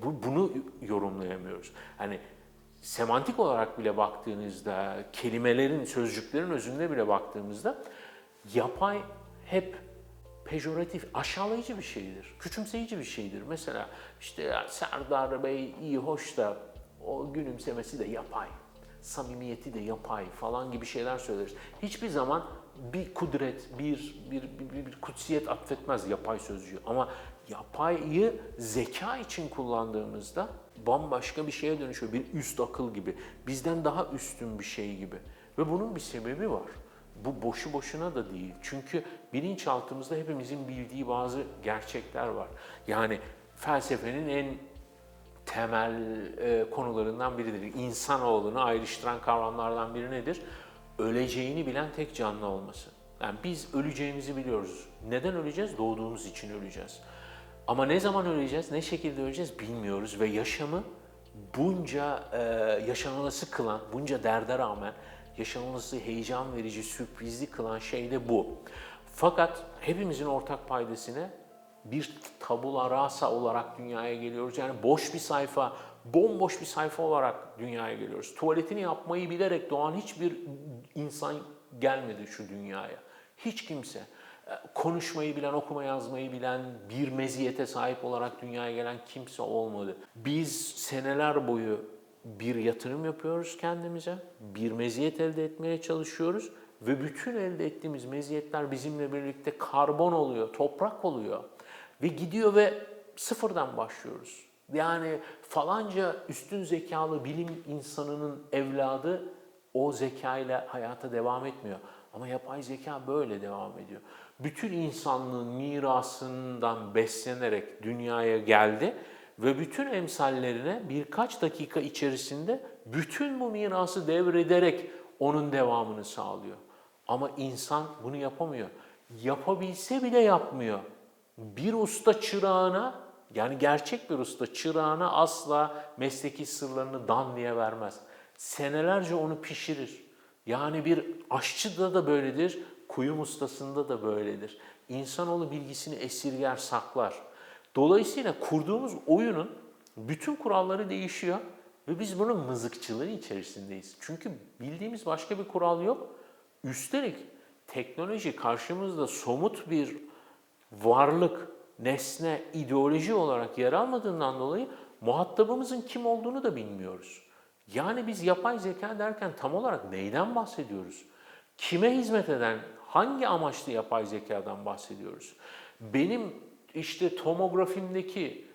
S1: Bunu yorumlayamıyoruz. Hani semantik olarak bile baktığınızda, kelimelerin, sözcüklerin özünde bile baktığımızda yapay hep pejoratif, aşağılayıcı bir şeydir, küçümseyici bir şeydir. Mesela işte ya Serdar Bey iyi hoş da O gülümsemesi de yapay, samimiyeti de yapay falan gibi şeyler söyleriz. Hiçbir zaman bir kudret, bir kutsiyet atfetmez yapay sözcüğü. Ama yapayı zeka için kullandığımızda bambaşka bir şeye dönüşüyor. Bir üst akıl gibi, bizden daha üstün bir şey gibi. Ve bunun bir sebebi var. Bu boşu boşuna da değil. Çünkü bilinçaltımızda hepimizin bildiği bazı gerçekler var. Yani felsefenin en temel konularından biridir. İnsanoğlunu ayrıştıran kavramlardan biri nedir? Öleceğini bilen tek canlı olması. Yani biz öleceğimizi biliyoruz. Neden öleceğiz? Doğduğumuz için öleceğiz. Ama ne zaman öleceğiz, ne şekilde öleceğiz bilmiyoruz ve yaşamı bunca yaşanılası kılan, bunca derde rağmen yaşanılası heyecan verici, sürprizli kılan şey de bu. Fakat hepimizin ortak paydasını bir tabula rasa olarak dünyaya geliyoruz. Yani boş bir sayfa, bomboş bir sayfa olarak dünyaya geliyoruz. Tuvaletini yapmayı bilerek doğan hiçbir insan gelmedi şu dünyaya. Hiç kimse. Konuşmayı bilen, okuma yazmayı bilen, bir meziyete sahip olarak dünyaya gelen kimse olmadı. Biz seneler boyu bir yatırım yapıyoruz kendimize, bir meziyet elde etmeye çalışıyoruz ve bütün elde ettiğimiz meziyetler bizimle birlikte karbon oluyor, toprak oluyor. Ve gidiyor ve sıfırdan başlıyoruz. Yani falanca üstün zekalı bilim insanının evladı o zekayla hayata devam etmiyor. Ama yapay zeka böyle devam ediyor. Bütün insanlığın mirasından beslenerek dünyaya geldi ve bütün emsallerine birkaç dakika içerisinde bütün bu mirası devrederek onun devamını sağlıyor. Ama insan bunu yapamıyor. Yapabilse bile yapmıyor. Bir usta çırağına, yani gerçek bir usta çırağına asla mesleki sırlarını dan diye vermez. Senelerce onu pişirir. Yani bir aşçıda da böyledir, kuyum ustasında da böyledir. İnsanoğlu bilgisini esirger, saklar. Dolayısıyla kurduğumuz oyunun bütün kuralları değişiyor ve biz bunun mızıkçılığı içerisindeyiz. Çünkü bildiğimiz başka bir kural yok. Üstelik teknoloji karşımızda somut bir varlık, nesne, ideoloji olarak yer almadığından dolayı muhatabımızın kim olduğunu da bilmiyoruz. Yani biz yapay zeka derken tam olarak neyden bahsediyoruz? Kime hizmet eden, hangi amaçlı yapay zekadan bahsediyoruz? Benim işte tomografimdeki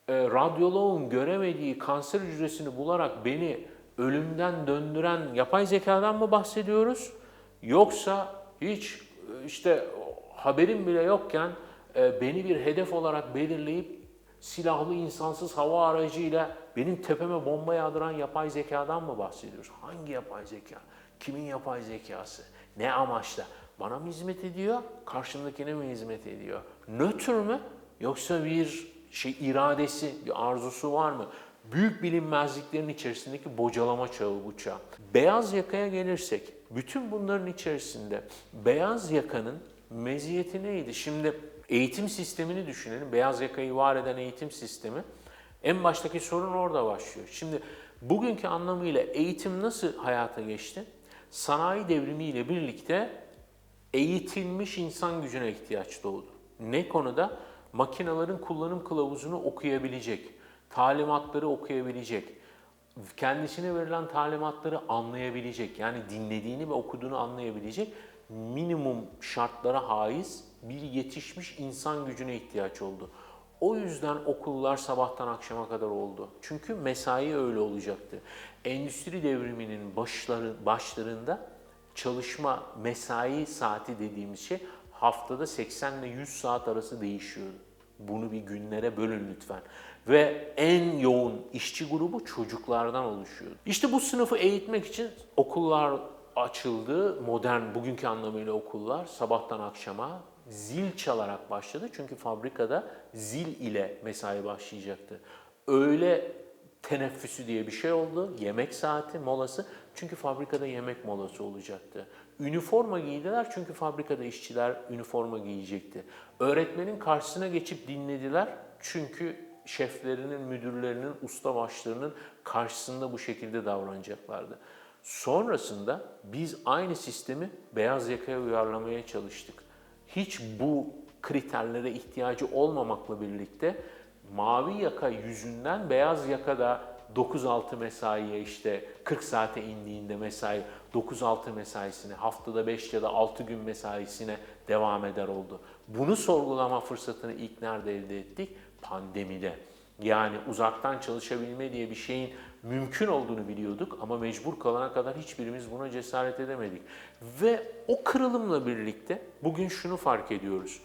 S1: radyoloğun göremediği kanser hücresini bularak beni ölümden döndüren yapay zekadan mı bahsediyoruz? Yoksa hiç işte haberim bile yokken beni bir hedef olarak belirleyip silahlı insansız hava aracıyla benim tepeme bomba yağdıran yapay zekadan mı bahsediyoruz? Hangi yapay zeka? Kimin yapay zekası? Ne amaçla? Bana mı hizmet ediyor? Karşımdakine mi hizmet ediyor? Nötr mü? Yoksa bir iradesi, bir arzusu var mı? Büyük bilinmezliklerin içerisindeki bocalama çağı bu çağ. Beyaz yakaya gelirsek, bütün bunların içerisinde beyaz yakanın meziyeti neydi? Şimdi eğitim sistemini düşünelim. Beyaz yakayı var eden eğitim sistemi. En baştaki sorun orada başlıyor. Şimdi bugünkü anlamıyla eğitim nasıl hayata geçti? Sanayi devrimiyle birlikte eğitilmiş insan gücüne ihtiyaç doğdu. Ne konuda? Makinelerin kullanım kılavuzunu okuyabilecek, talimatları okuyabilecek, kendisine verilen talimatları anlayabilecek, yani dinlediğini ve okuduğunu anlayabilecek minimum şartlara haiz bir yetişmiş insan gücüne ihtiyaç oldu. O yüzden okullar sabahtan akşama kadar oldu. Çünkü mesai öyle olacaktı. Endüstri devriminin başlarında çalışma, mesai saati dediğimiz şey haftada 80 ile 100 saat arası değişiyordu. Bunu bir günlere bölün lütfen. Ve en yoğun işçi grubu çocuklardan oluşuyordu. İşte bu sınıfı eğitmek için okullar açıldı. Modern, bugünkü anlamıyla okullar sabahtan akşama zil çalarak başladı. Çünkü fabrikada zil ile mesai başlayacaktı. Öğle teneffüsü diye bir şey oldu. Yemek saati, molası. Çünkü fabrikada yemek molası olacaktı. Üniforma giydiler çünkü fabrikada işçiler üniforma giyecekti. Öğretmenin karşısına geçip dinlediler çünkü şeflerinin, müdürlerinin, ustabaşlarının karşısında bu şekilde davranacaklardı. Sonrasında biz aynı sistemi beyaz yakaya uyarlamaya çalıştık. Hiç bu kriterlere ihtiyacı olmamakla birlikte mavi yaka yüzünden beyaz yakada 9-6 mesaiye işte 40 saate indiğinde mesai 9-6 mesaisine, haftada 5 ya da 6 gün mesaisine devam eder oldu. Bunu sorgulama fırsatını ilk nerede elde ettik? Pandemide. Yani uzaktan çalışabilme diye bir şeyin mümkün olduğunu biliyorduk ama mecbur kalana kadar hiçbirimiz buna cesaret edemedik. Ve o kırılımla birlikte bugün şunu fark ediyoruz.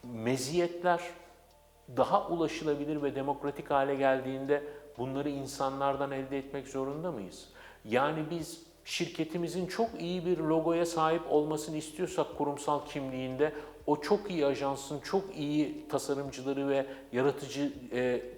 S1: Meziyetler daha ulaşılabilir ve demokratik hale geldiğinde bunları insanlardan elde etmek zorunda mıyız? Yani biz şirketimizin çok iyi bir logoya sahip olmasını istiyorsak kurumsal kimliğinde o çok iyi ajansın, çok iyi tasarımcıları ve yaratıcı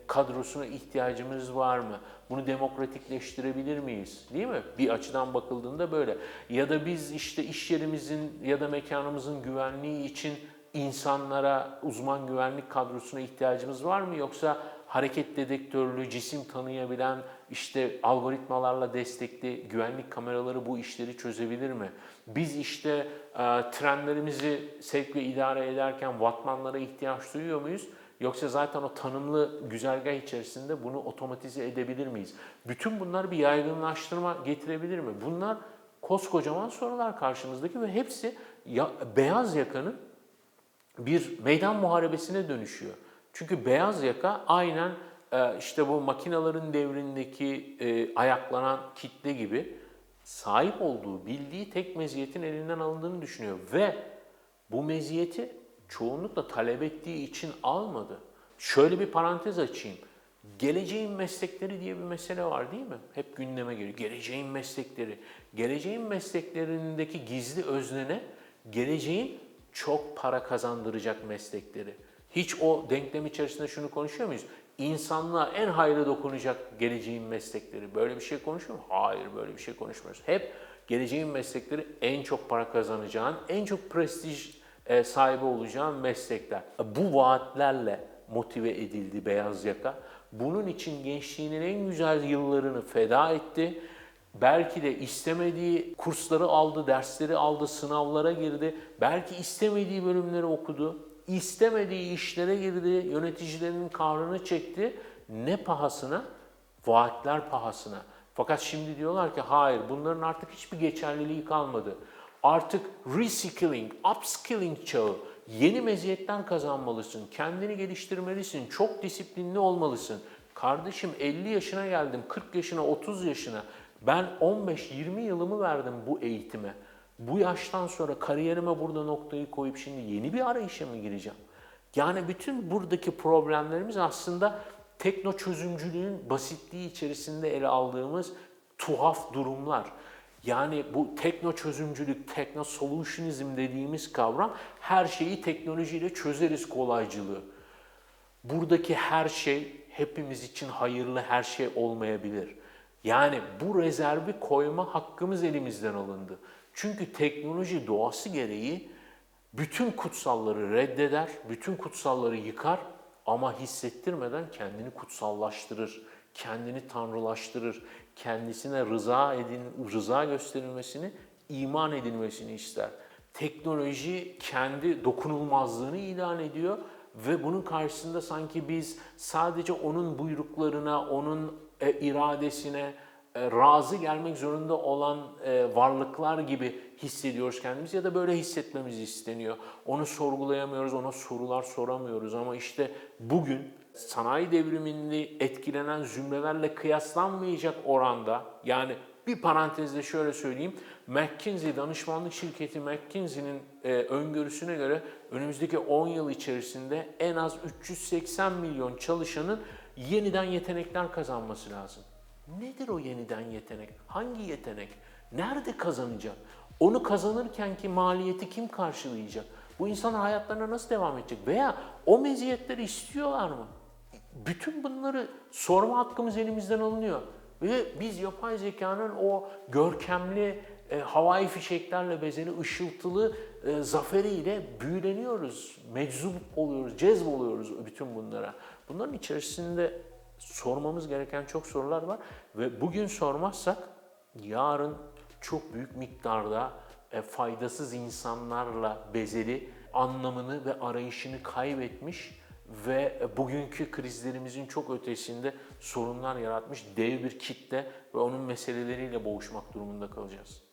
S1: kadrosuna ihtiyacımız var mı? Bunu demokratikleştirebilir miyiz? Değil mi? Bir açıdan bakıldığında böyle. Ya da biz işte iş yerimizin ya da mekanımızın güvenliği için insanlara, uzman güvenlik kadrosuna ihtiyacımız var mı? Yoksa hareket dedektörlü, cisim tanıyabilen, işte algoritmalarla destekli güvenlik kameraları bu işleri çözebilir mi? Biz işte trenlerimizi sevk ve idare ederken wattmanlara ihtiyaç duyuyor muyuz? Yoksa zaten o tanımlı güzergah içerisinde bunu otomatize edebilir miyiz? Bütün bunlar bir yaygınlaştırma getirebilir mi? Bunlar koskocaman sorular karşımızdaki ve hepsi beyaz yakanın bir meydan muharebesine dönüşüyor. Çünkü beyaz yaka aynen işte bu makinelerin devrindeki ayaklanan kitle gibi sahip olduğu, bildiği tek meziyetin elinden alındığını düşünüyor. Ve bu meziyeti çoğunlukla talep ettiği için almadı. Şöyle bir parantez açayım. Geleceğin meslekleri diye bir mesele var değil mi? Hep gündeme geliyor. Geleceğin meslekleri. Geleceğin mesleklerindeki gizli öznene geleceğin çok para kazandıracak meslekleri. Hiç o denklem içerisinde şunu konuşuyor muyuz? İnsanlığa en hayırlı dokunacak geleceğin meslekleri. Böyle bir şey konuşuyor mu? Hayır, böyle bir şey konuşmuyoruz. Hep geleceğin meslekleri en çok para kazanacağın, en çok prestij sahibi olacağın meslekler. Bu vaatlerle motive edildi beyaz yaka. Bunun için gençliğinin en güzel yıllarını feda etti. Belki de istemediği kursları aldı, dersleri aldı, sınavlara girdi. Belki istemediği bölümleri okudu. İstemediği işlere girdi, yöneticilerinin kahrını çekti. Ne pahasına? Vaatler pahasına. Fakat şimdi diyorlar ki hayır, bunların artık hiçbir geçerliliği kalmadı. Artık reskilling, upskilling çağı. Yeni meziyetler kazanmalısın, kendini geliştirmelisin, çok disiplinli olmalısın. Kardeşim 50 yaşına geldim, 40 yaşına, 30 yaşına. Ben 15-20 yılımı verdim bu eğitime. Bu yaştan sonra kariyerime burada noktayı koyup şimdi yeni bir arayışa mı gireceğim? Yani bütün buradaki problemlerimiz aslında tekno çözümcülüğün basitliği içerisinde ele aldığımız tuhaf durumlar. Yani bu tekno çözümcülük, tekno solutionizm dediğimiz kavram her şeyi teknolojiyle çözeriz kolaycılığı. Buradaki her şey hepimiz için hayırlı her şey olmayabilir. Yani bu rezervi koyma hakkımız elimizden alındı. Çünkü teknoloji doğası gereği bütün kutsalları reddeder, bütün kutsalları yıkar ama hissettirmeden kendini kutsallaştırır, kendini tanrılaştırır, kendisine rıza gösterilmesini, iman edilmesini ister. Teknoloji kendi dokunulmazlığını ilan ediyor ve bunun karşısında sanki biz sadece onun buyruklarına, onun iradesine razı gelmek zorunda olan varlıklar gibi hissediyoruz kendimizi ya da böyle hissetmemiz isteniyor. Onu sorgulayamıyoruz, ona sorular soramıyoruz ama işte bugün sanayi devrimini etkilenen zümrelerle kıyaslanmayacak oranda, yani bir parantezde şöyle söyleyeyim, McKinsey, danışmanlık şirketi McKinsey'nin öngörüsüne göre önümüzdeki 10 yıl içerisinde en az 380 milyon çalışanın yeniden yetenekler kazanması lazım. Nedir o yeniden yetenek? Hangi yetenek? Nerede kazanacak? Onu kazanırken ki maliyeti kim karşılayacak? Bu insanlar hayatlarına nasıl devam edecek? Veya o meziyetleri istiyorlar mı? Bütün bunları sorma hakkımız elimizden alınıyor. Ve biz yapay zekanın o görkemli havai fişeklerle bezeli ışıltılı zaferiyle büyüleniyoruz, meczup oluyoruz, cezboluyoruz bütün bunlara. Bunların içerisinde sormamız gereken çok sorular var ve bugün sormazsak yarın çok büyük miktarda faydasız insanlarla bezeli anlamını ve arayışını kaybetmiş ve bugünkü krizlerimizin çok ötesinde sorunlar yaratmış dev bir kitle ve onun meseleleriyle boğuşmak durumunda kalacağız.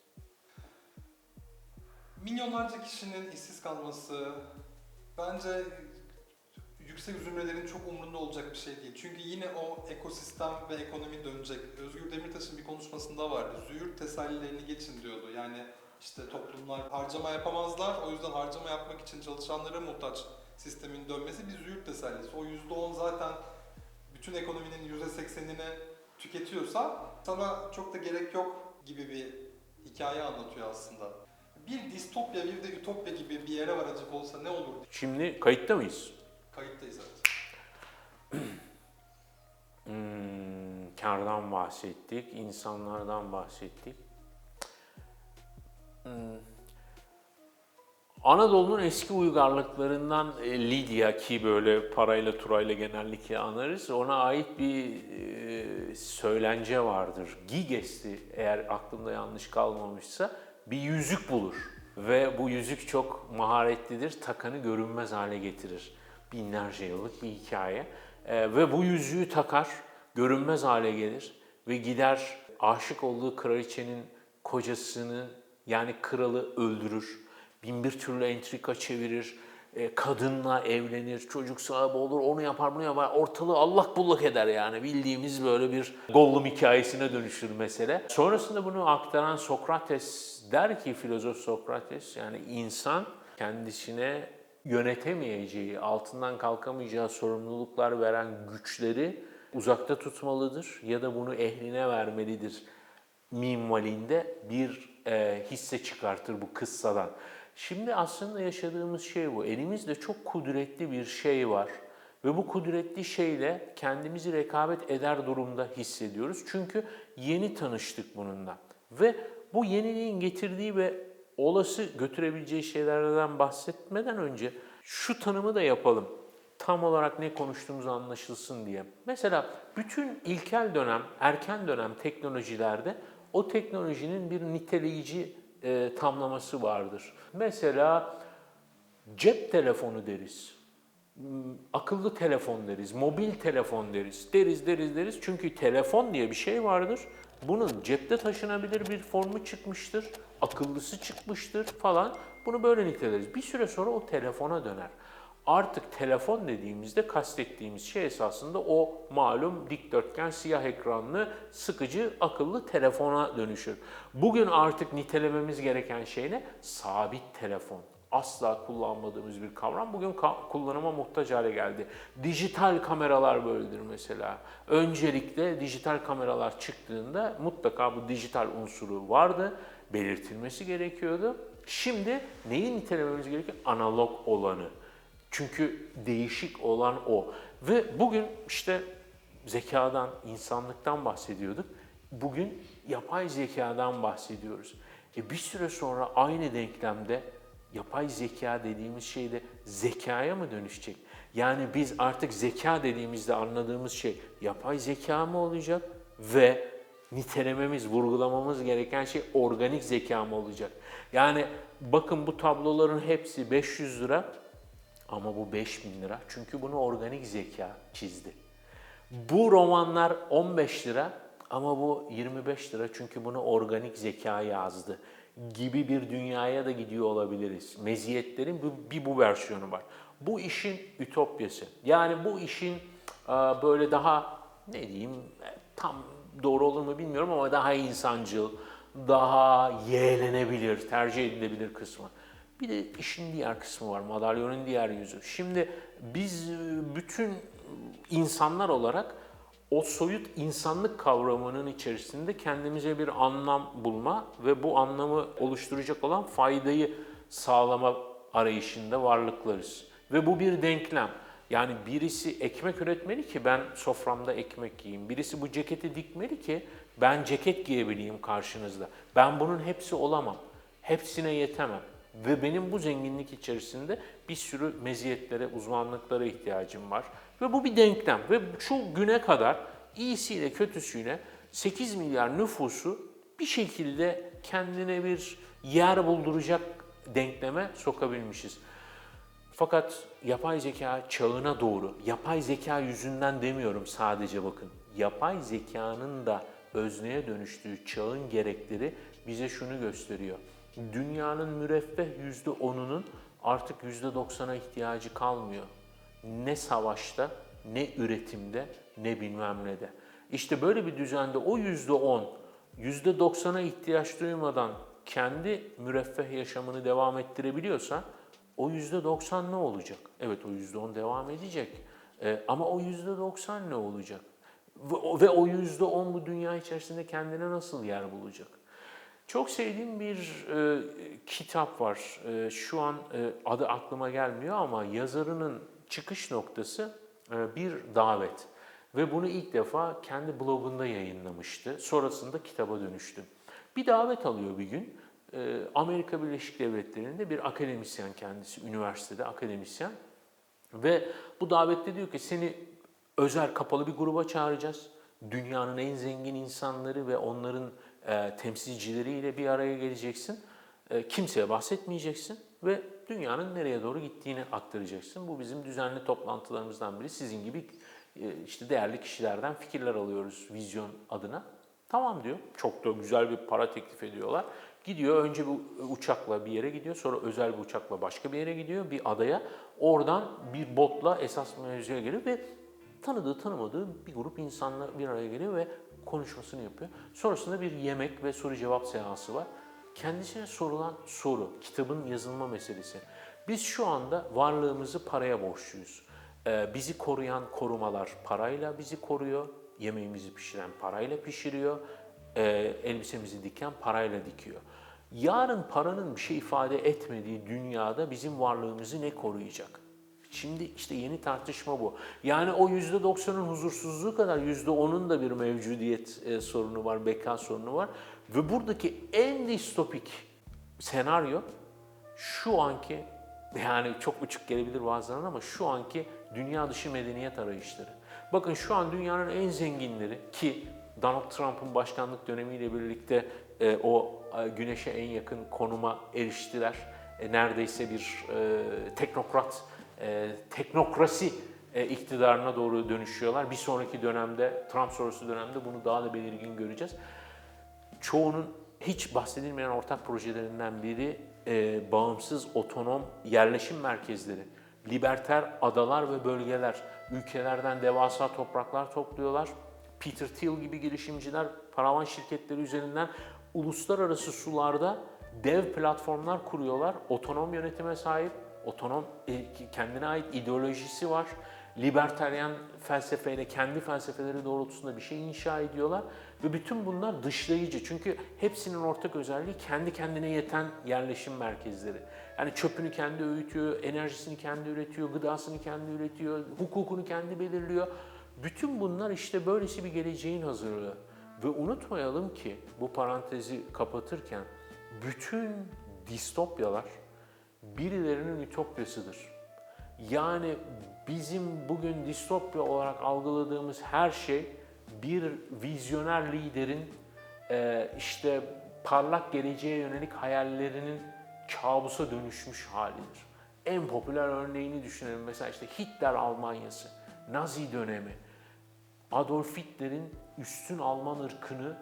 S2: Milyonlarca kişinin işsiz kalması bence yüksek zümrelerin çok umurunda olacak bir şey değil. Çünkü yine o ekosistem ve ekonomi dönecek. Özgür Demirtaş'ın bir konuşmasında vardı. Züğürt tesellilerini geçin diyordu. Yani işte toplumlar harcama yapamazlar. O yüzden harcama yapmak için çalışanlara muhtaç sistemin dönmesi bir züğürt tesellisi. O %10 zaten bütün ekonominin %80'ini tüketiyorsa sana çok da gerek yok gibi bir hikaye anlatıyor aslında. Bir distopya, bir de ütopya gibi bir yere varacak olsa ne olur?
S1: Şimdi kayıtta mıyız?
S2: Kayıttayız evet.
S1: Kardan bahsettik, insanlardan bahsettik. Anadolu'nun eski uygarlıklarından Lidya ki böyle parayla turayla genellikle anarız. Ona ait bir söylence vardır. Giges'ti eğer aklımda yanlış kalmamışsa bir yüzük bulur. Ve bu yüzük çok maharetlidir, takanı görünmez hale getirir. Binlerce yıllık bir hikaye. Ve bu yüzüğü takar, görünmez hale gelir ve gider aşık olduğu kraliçenin kocasını yani kralı öldürür. Bin bir türlü entrika çevirir, kadınla evlenir, çocuk sahibi olur, onu yapar, bunu yapar. Ortalığı allak bullak eder yani. Bildiğimiz böyle bir Gollum hikayesine dönüşür mesele. Sonrasında bunu aktaran Sokrates der ki, filozof Sokrates, yani insan kendisine yönetemeyeceği, altından kalkamayacağı sorumluluklar veren güçleri uzakta tutmalıdır ya da bunu ehline vermelidir minvalinde bir hisse çıkartır bu kıssadan. Şimdi aslında yaşadığımız şey bu. Elimizde çok kudretli bir şey var ve bu kudretli şeyle kendimizi rekabet eder durumda hissediyoruz. Çünkü yeni tanıştık bununla ve bu yeniliğin getirdiği ve olası götürebileceği şeylerden bahsetmeden önce şu tanımı da yapalım. Tam olarak ne konuştuğumuz anlaşılsın diye. Mesela bütün ilkel dönem, erken dönem teknolojilerde o teknolojinin bir niteleyici tamlaması vardır. Mesela cep telefonu deriz, akıllı telefon deriz, mobil telefon deriz. Çünkü telefon diye bir şey vardır. Bunun cepte taşınabilir bir formu çıkmıştır, akıllısı çıkmıştır falan. Bunu böyle niteleriz. Bir süre sonra o telefona döner. Artık telefon dediğimizde kastettiğimiz şey esasında o malum dikdörtgen siyah ekranlı sıkıcı akıllı telefona dönüşür. Bugün artık nitelememiz gereken şey ne? Sabit telefon. Asla kullanmadığımız bir kavram bugün kullanıma muhtaç hale geldi. Dijital kameralar böyledir mesela. Öncelikle dijital kameralar çıktığında mutlaka bu dijital unsuru vardı, belirtilmesi gerekiyordu. Şimdi neyi nitelememiz gerekiyor? Analog olanı. Çünkü değişik olan o. Ve bugün işte zekadan, insanlıktan bahsediyorduk. Bugün yapay zekadan bahsediyoruz. Bir süre sonra aynı denklemde yapay zeka dediğimiz şey de zekaya mı dönüşecek? Yani biz artık zeka dediğimizde anladığımız şey yapay zeka mı olacak ve nitelememiz, vurgulamamız gereken şey organik zeka mı olacak? Yani bakın bu tabloların hepsi 500 lira ama bu 5.000 lira çünkü bunu organik zeka çizdi. Bu romanlar 15 lira ama bu 25 lira çünkü bunu organik zeka yazdı gibi bir dünyaya da gidiyor olabiliriz. Meziyetlerin bir bu versiyonu var. Bu işin ütopyası. Yani bu işin böyle daha ne diyeyim tam doğru olur mu bilmiyorum ama daha insancıl, daha yeğlenebilir, tercih edilebilir kısmı. Bir de işin diğer kısmı var, madalyonun diğer yüzü. Şimdi biz bütün insanlar olarak o soyut insanlık kavramının içerisinde kendimize bir anlam bulma ve bu anlamı oluşturacak olan faydayı sağlama arayışında varlıklarız. Ve bu bir denklem. Yani birisi ekmek üretmeli ki ben soframda ekmek yiyeyim. Birisi bu ceketi dikmeli ki ben ceket giyebileyim karşınızda. Ben bunun hepsi olamam. Hepsine yetemem. Ve benim bu zenginlik içerisinde bir sürü meziyetlere, uzmanlıklara ihtiyacım var. Ve bu bir denklem. Ve şu güne kadar iyisiyle kötüsüyle 8 milyar nüfusu bir şekilde kendine bir yer bulduracak denkleme sokabilmişiz. Fakat yapay zeka çağına doğru, yapay zeka yüzünden demiyorum sadece bakın, yapay zekanın da özneye dönüştüğü çağın gerekleri bize şunu gösteriyor. Dünyanın müreffeh %10'unun artık %90'a ihtiyacı kalmıyor. Ne savaşta, ne üretimde, ne bilmem ne de. İşte böyle bir düzende o %10, %90'a ihtiyaç duymadan kendi müreffeh yaşamını devam ettirebiliyorsa o %90 ne olacak? Evet, o %10 devam edecek. Ama o %90 ne olacak? Ve o %10 bu dünya içerisinde kendine nasıl yer bulacak? Çok sevdiğim bir kitap var. Şu an adı aklıma gelmiyor ama yazarının çıkış noktası bir davet. Ve bunu ilk defa kendi blogunda yayınlamıştı. Sonrasında kitaba dönüştü. Bir davet alıyor bir gün. Amerika Birleşik Devletleri'nde bir akademisyen kendisi, üniversitede akademisyen. Ve bu davette diyor ki seni özel kapalı bir gruba çağıracağız. Dünyanın en zengin insanları ve onların temsilcileriyle bir araya geleceksin. Kimseye bahsetmeyeceksin ve dünyanın nereye doğru gittiğini aktaracaksın. Bu bizim düzenli toplantılarımızdan biri. Sizin gibi işte değerli kişilerden fikirler alıyoruz vizyon adına. Tamam diyor. Çok da güzel bir para teklif ediyorlar. Gidiyor önce bu uçakla bir yere gidiyor. Sonra özel bir uçakla başka bir yere gidiyor. Bir adaya. Oradan bir botla esas mevzuya geliyor ve tanıdığı tanımadığı bir grup insanla bir araya geliyor ve konuşmasını yapıyor. Sonrasında bir yemek ve soru cevap seansı var. Kendisine sorulan soru, kitabın yazılma meselesi. Biz şu anda varlığımızı paraya borçluyuz. Bizi koruyan korumalar parayla bizi koruyor. Yemeğimizi pişiren parayla pişiriyor. Elbisemizi diken parayla dikiyor. Yarın paranın bir şey ifade etmediği dünyada bizim varlığımızı ne koruyacak? Şimdi işte yeni tartışma bu. Yani o %90'ın huzursuzluğu kadar %10'un da bir mevcudiyet sorunu var, beka sorunu var. Ve buradaki en distopik senaryo şu anki, yani çok uçuk gelebilir bazılarına ama şu anki dünya dışı medeniyet arayışları. Bakın şu an dünyanın en zenginleri ki Donald Trump'ın başkanlık dönemiyle birlikte güneşe en yakın konuma eriştiler. Neredeyse bir teknokrasi iktidarına doğru dönüşüyorlar. Bir sonraki dönemde, Trump sonrası dönemde bunu daha da belirgin göreceğiz. Çoğunun hiç bahsedilmeyen ortak projelerinden biri bağımsız, otonom yerleşim merkezleri. Liberter adalar ve bölgeler. Ülkelerden devasa topraklar topluyorlar. Peter Thiel gibi girişimciler paravan şirketleri üzerinden uluslararası sularda dev platformlar kuruyorlar. Otonom yönetime sahip, otonom kendine ait ideolojisi var. Libertaryen felsefeyle kendi felsefeleri doğrultusunda bir şey inşa ediyorlar. Ve bütün bunlar dışlayıcı. Çünkü hepsinin ortak özelliği kendi kendine yeten yerleşim merkezleri. Yani çöpünü kendi öğütüyor, enerjisini kendi üretiyor, gıdasını kendi üretiyor, hukukunu kendi belirliyor. Bütün bunlar işte böylesi bir geleceğin hazırlığı. Ve unutmayalım ki bu parantezi kapatırken bütün distopyalar birilerinin ütopyasıdır. Yani bizim bugün distopya olarak algıladığımız her şey bir vizyoner liderin işte parlak geleceğe yönelik hayallerinin kabusa dönüşmüş halidir. En popüler örneğini düşünelim. Mesela işte Hitler Almanyası, Nazi dönemi, Adolf Hitler'in üstün Alman ırkını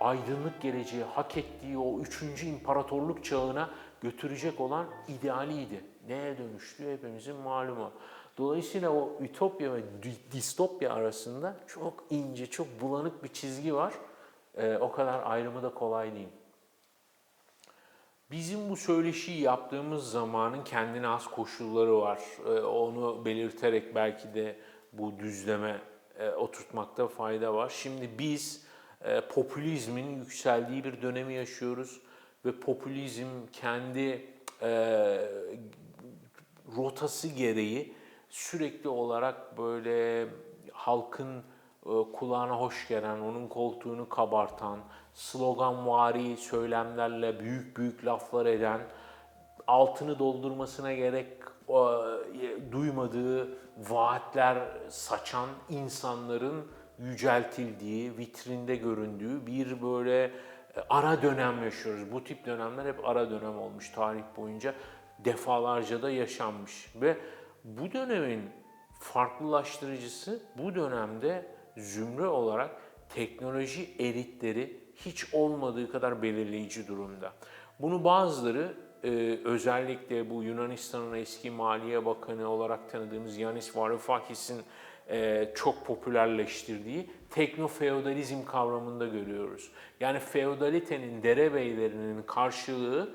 S1: aydınlık geleceği hak ettiği o 3. imparatorluk çağına götürecek olan idealiydi. Neye dönüştü hepimizin malumu. Dolayısıyla o ütopya ve distopya arasında çok ince, çok bulanık bir çizgi var. O kadar ayrımı da kolay değil. Bizim bu söyleşiyi yaptığımız zamanın kendine has koşulları var. Onu belirterek belki de bu düzleme oturtmakta fayda var. Şimdi biz popülizmin yükseldiği bir dönemi yaşıyoruz ve popülizm kendi rotası gereği sürekli olarak böyle halkın kulağına hoş gelen, onun koltuğunu kabartan, sloganvari söylemlerle büyük büyük laflar eden, altını doldurmasına gerek duymadığı vaatler saçan insanların yüceltildiği, vitrinde göründüğü bir böyle ara dönem yaşıyoruz. Bu tip dönemler hep ara dönem olmuş tarih boyunca. defalarca da yaşanmış. Ve bu dönemin farklılaştırıcısı bu dönemde zümre olarak teknoloji elitleri hiç olmadığı kadar belirleyici durumda. Bunu bazıları özellikle bu Yunanistan'ın eski Maliye Bakanı olarak tanıdığımız Yanis Varoufakis'in çok popülerleştirdiği teknofeodalizm kavramında görüyoruz. Yani feodalitenin, derebeylerinin karşılığı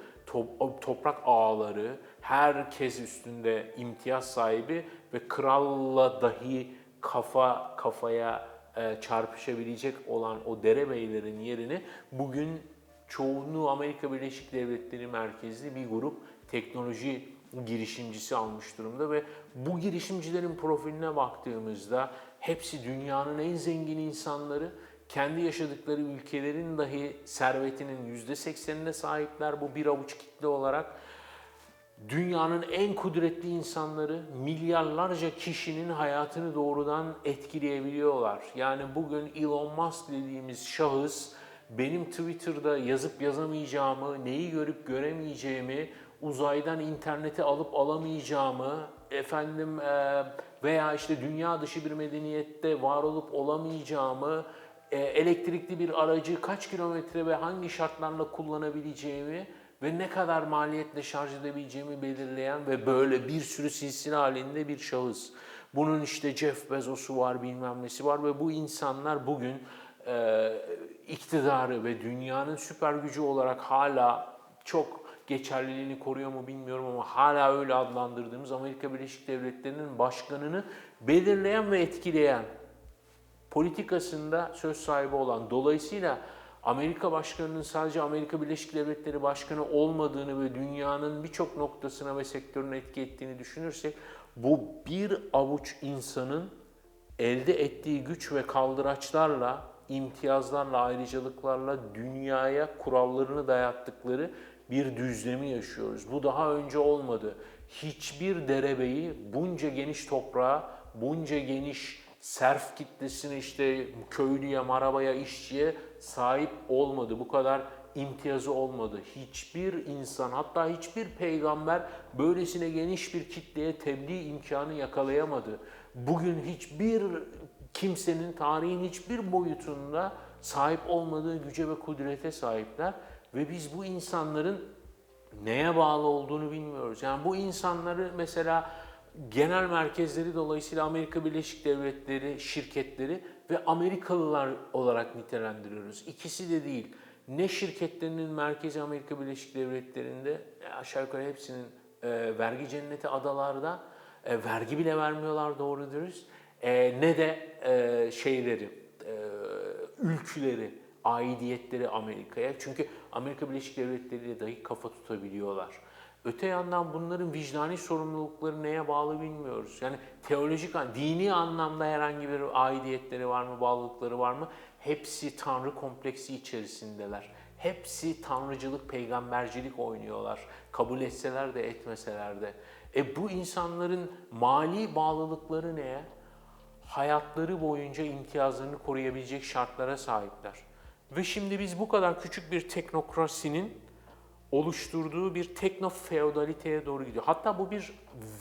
S1: toprak ağaları, herkes üstünde imtiyaz sahibi ve kralla dahi kafa kafaya çarpışabilecek olan o derebeylerin yerini bugün çoğunluğu Amerika Birleşik Devletleri merkezli bir grup teknoloji girişimcisi almış durumda ve bu girişimcilerin profiline baktığımızda hepsi dünyanın en zengin insanları, kendi yaşadıkları ülkelerin dahi servetinin %80'ine sahipler bu bir avuç kitle olarak. Dünyanın en kudretli insanları milyarlarca kişinin hayatını doğrudan etkileyebiliyorlar. Yani bugün Elon Musk dediğimiz şahıs benim Twitter'da yazıp yazamayacağımı, neyi görüp göremeyeceğimi, uzaydan interneti alıp alamayacağımı, veya işte dünya dışı bir medeniyette var olup olamayacağımı, elektrikli bir aracı kaç kilometre ve hangi şartlarla kullanabileceğimi ve ne kadar maliyetle şarj edebileceğimi belirleyen ve böyle bir sürü silsile halinde bir şahıs. Bunun işte Jeff Bezos'u var, bilmem nesi var ve bu insanlar bugün iktidarı ve dünyanın süper gücü olarak hala çok geçerliliğini koruyor mu bilmiyorum ama hala öyle adlandırdığımız Amerika Birleşik Devletleri'nin başkanını belirleyen ve etkileyen, politikasında söz sahibi olan, dolayısıyla Amerika Başkanı'nın sadece Amerika Birleşik Devletleri Başkanı olmadığını ve dünyanın birçok noktasına ve sektörüne etki ettiğini düşünürsek, bu bir avuç insanın elde ettiği güç ve kaldıraçlarla, imtiyazlarla, ayrıcalıklarla dünyaya kurallarını dayattıkları bir düzlemi yaşıyoruz. Bu daha önce olmadı. Hiçbir derebeyi bunca geniş toprağa, bunca geniş serf kitlesine, işte köylüye, marabaya, işçiye sahip olmadı. Bu kadar imtiyazı olmadı. Hiçbir insan, hatta hiçbir peygamber böylesine geniş bir kitleye tebliğ imkanı yakalayamadı. Bugün hiçbir kimsenin tarihin hiçbir boyutunda sahip olmadığı güce ve kudrete sahipler ve biz bu insanların neye bağlı olduğunu bilmiyoruz. Yani bu insanları mesela genel merkezleri dolayısıyla Amerika Birleşik Devletleri şirketleri ve Amerikalılar olarak nitelendiriyoruz. İkisi de değil. Ne şirketlerinin merkezi Amerika Birleşik Devletleri'nde, aşağı yukarı hepsinin vergi cenneti adalarda, vergi bile vermiyorlar doğru dürüst. Ne de ülküleri, aidiyetleri Amerika'ya. Çünkü Amerika Birleşik Devletleri ile dahi kafa tutabiliyorlar. Öte yandan bunların vicdani sorumlulukları neye bağlı bilmiyoruz. Yani teolojik, dini anlamda herhangi bir aidiyetleri var mı, bağlılıkları var mı? Hepsi Tanrı kompleksi içerisindeler. Hepsi tanrıcılık, peygambercilik oynuyorlar. Kabul etseler de etmeseler de. Bu insanların mali bağlılıkları neye? Hayatları boyunca imtiyazlarını koruyabilecek şartlara sahipler. Ve şimdi biz bu kadar küçük bir teknokrasinin oluşturduğu bir teknofeodaliteye doğru gidiyor. Hatta bu bir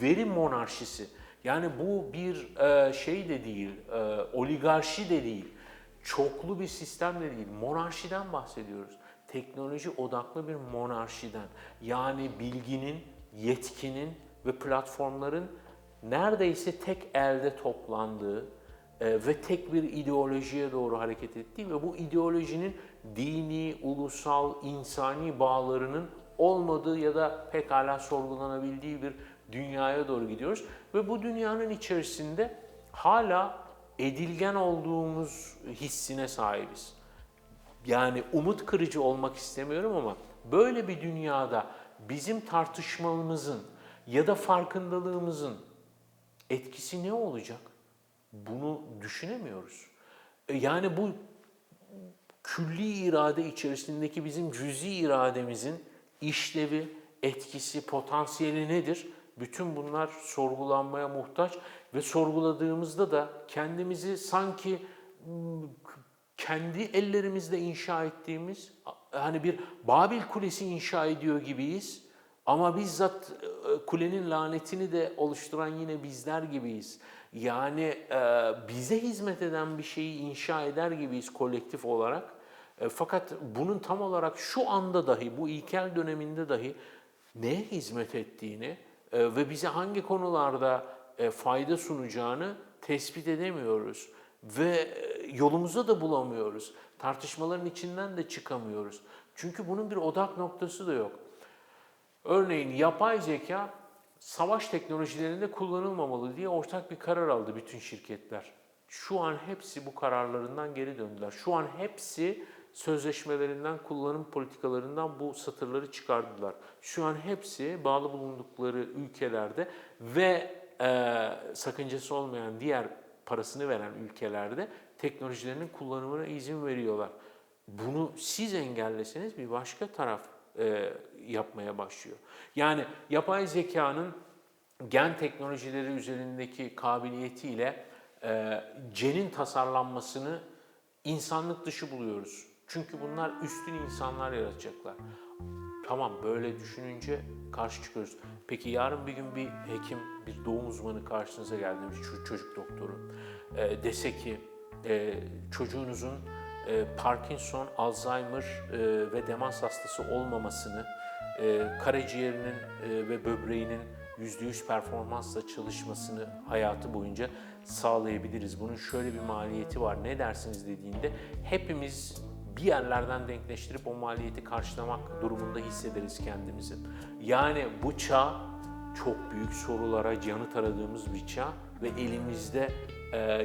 S1: veri monarşisi. Yani bu bir şey de değil, oligarşi de değil, çoklu bir sistem de değil. Monarşiden bahsediyoruz. Teknoloji odaklı bir monarşiden. Yani bilginin, yetkinin ve platformların neredeyse tek elde toplandığı ve tek bir ideolojiye doğru hareket ettiği ve bu ideolojinin dini, ulusal, insani bağlarının olmadığı ya da pekala sorgulanabildiği bir dünyaya doğru gidiyoruz. Ve bu dünyanın içerisinde hala edilgen olduğumuz hissine sahibiz. Yani umut kırıcı olmak istemiyorum ama böyle bir dünyada bizim tartışmamızın ya da farkındalığımızın etkisi ne olacak? Bunu düşünemiyoruz. Yani bu külli irade içerisindeki bizim cüz'i irademizin işlevi, etkisi, potansiyeli nedir? Bütün bunlar sorgulanmaya muhtaç ve sorguladığımızda da kendimizi sanki kendi ellerimizle inşa ettiğimiz, hani bir Babil Kulesi inşa ediyor gibiyiz. Ama bizzat kulenin lanetini de oluşturan yine bizler gibiyiz. Yani bize hizmet eden bir şeyi inşa eder gibiyiz kolektif olarak. Fakat bunun tam olarak şu anda dahi, bu ilkel döneminde dahi neye hizmet ettiğini ve bize hangi konularda fayda sunacağını tespit edemiyoruz. Ve yolumuzu da bulamıyoruz. Tartışmaların içinden de çıkamıyoruz. Çünkü bunun bir odak noktası da yok. Örneğin yapay zeka savaş teknolojilerinde kullanılmamalı diye ortak bir karar aldı bütün şirketler. Şu an hepsi bu kararlarından geri döndüler. Şu an hepsi sözleşmelerinden, kullanım politikalarından bu satırları çıkardılar. Şu an hepsi bağlı bulundukları ülkelerde ve sakıncası olmayan diğer parasını veren ülkelerde teknolojilerinin kullanımına izin veriyorlar. Bunu siz engelleseniz bir başka taraf yapmaya başlıyor. Yani yapay zekanın gen teknolojileri üzerindeki kabiliyetiyle genin tasarlanmasını insanlık dışı buluyoruz. Çünkü bunlar üstün insanlar yaratacaklar. Tamam, böyle düşününce karşı çıkıyoruz. Peki yarın bir gün bir hekim, bir doğum uzmanı karşınıza geldi, bir çocuk doktoru dese ki çocuğunuzun Parkinson, Alzheimer ve demans hastası olmamasını, karaciğerinin ve böbreğinin %100 performansla çalışmasını hayatı boyunca sağlayabiliriz. Bunun şöyle bir maliyeti var, ne dersiniz dediğinde hepimiz bir yerlerden denkleştirip o maliyeti karşılamak durumunda hissederiz kendimizi. Yani bu çağ çok büyük sorulara yanıt aradığımız bir çağ ve elimizde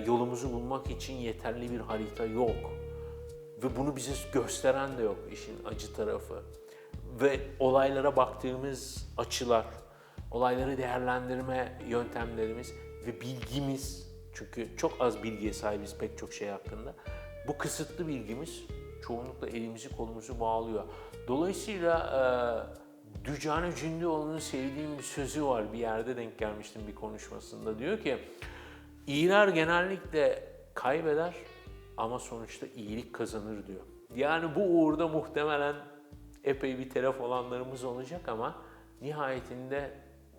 S1: yolumuzu bulmak için yeterli bir harita yok. Ve bunu bize gösteren de yok, işin acı tarafı. Ve olaylara baktığımız açılar, olayları değerlendirme yöntemlerimiz ve bilgimiz, çünkü çok az bilgiye sahibiz pek çok şey hakkında. Bu kısıtlı bilgimiz çoğunlukla elimizi kolumuzu bağlıyor. Dolayısıyla Dücane Cündioğlu'nun sevdiğim bir sözü var. Bir yerde denk gelmiştim bir konuşmasında. Diyor ki, iyiler genellikle kaybeder ama sonuçta iyilik kazanır diyor. Yani bu uğurda muhtemelen epey bir telef olanlarımız olacak ama nihayetinde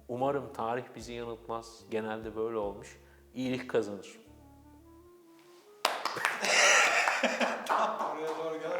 S1: umarım tarih bizi yanıltmaz. Genelde böyle olmuş. İyilik kazanır.
S2: Oraya doğru gel.